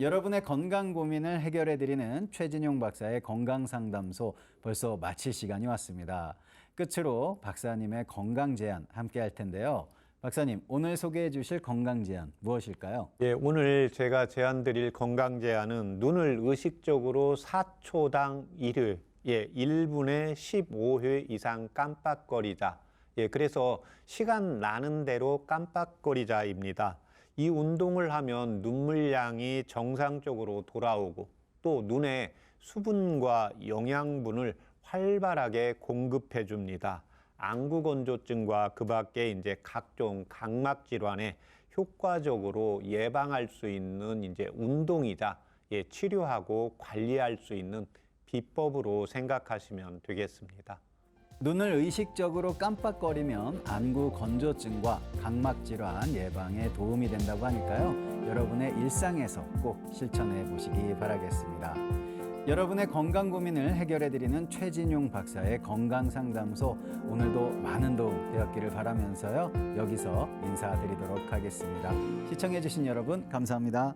여러분의 건강 고민을 해결해드리는 최진용 박사의 건강상담소 벌써 마칠 시간이 왔습니다. 끝으로 박사님의 건강 제안 함께 할 텐데요. 박사님, 오늘 소개해 주실 건강 제안 무엇일까요? 예, 오늘 제가 제안드릴 건강 제안은 눈을 의식적으로 4초당 1회, 예, 1분에 15회 이상 깜빡거리자. 예, 그래서 시간 나는 대로 깜빡거리자입니다. 이 운동을 하면 눈물량이 정상적으로 돌아오고 또 눈에 수분과 영양분을 활발하게 공급해 줍니다. 안구건조증과 그 밖에 이제 각종 각막 질환에 효과적으로 예방할 수 있는 이제 운동이자 예, 치료하고 관리할 수 있는 비법으로 생각하시면 되겠습니다. 눈을 의식적으로 깜빡거리면 안구 건조증과 각막 질환 예방에 도움이 된다고 하니까요. 여러분의 일상에서 꼭 실천해 보시기 바라겠습니다. 여러분의 건강 고민을 해결해 드리는 최진용 박사의 건강상담소, 오늘도 많은 도움 되었기를 바라면서요. 여기서 인사드리도록 하겠습니다. 시청해 주신 여러분 감사합니다.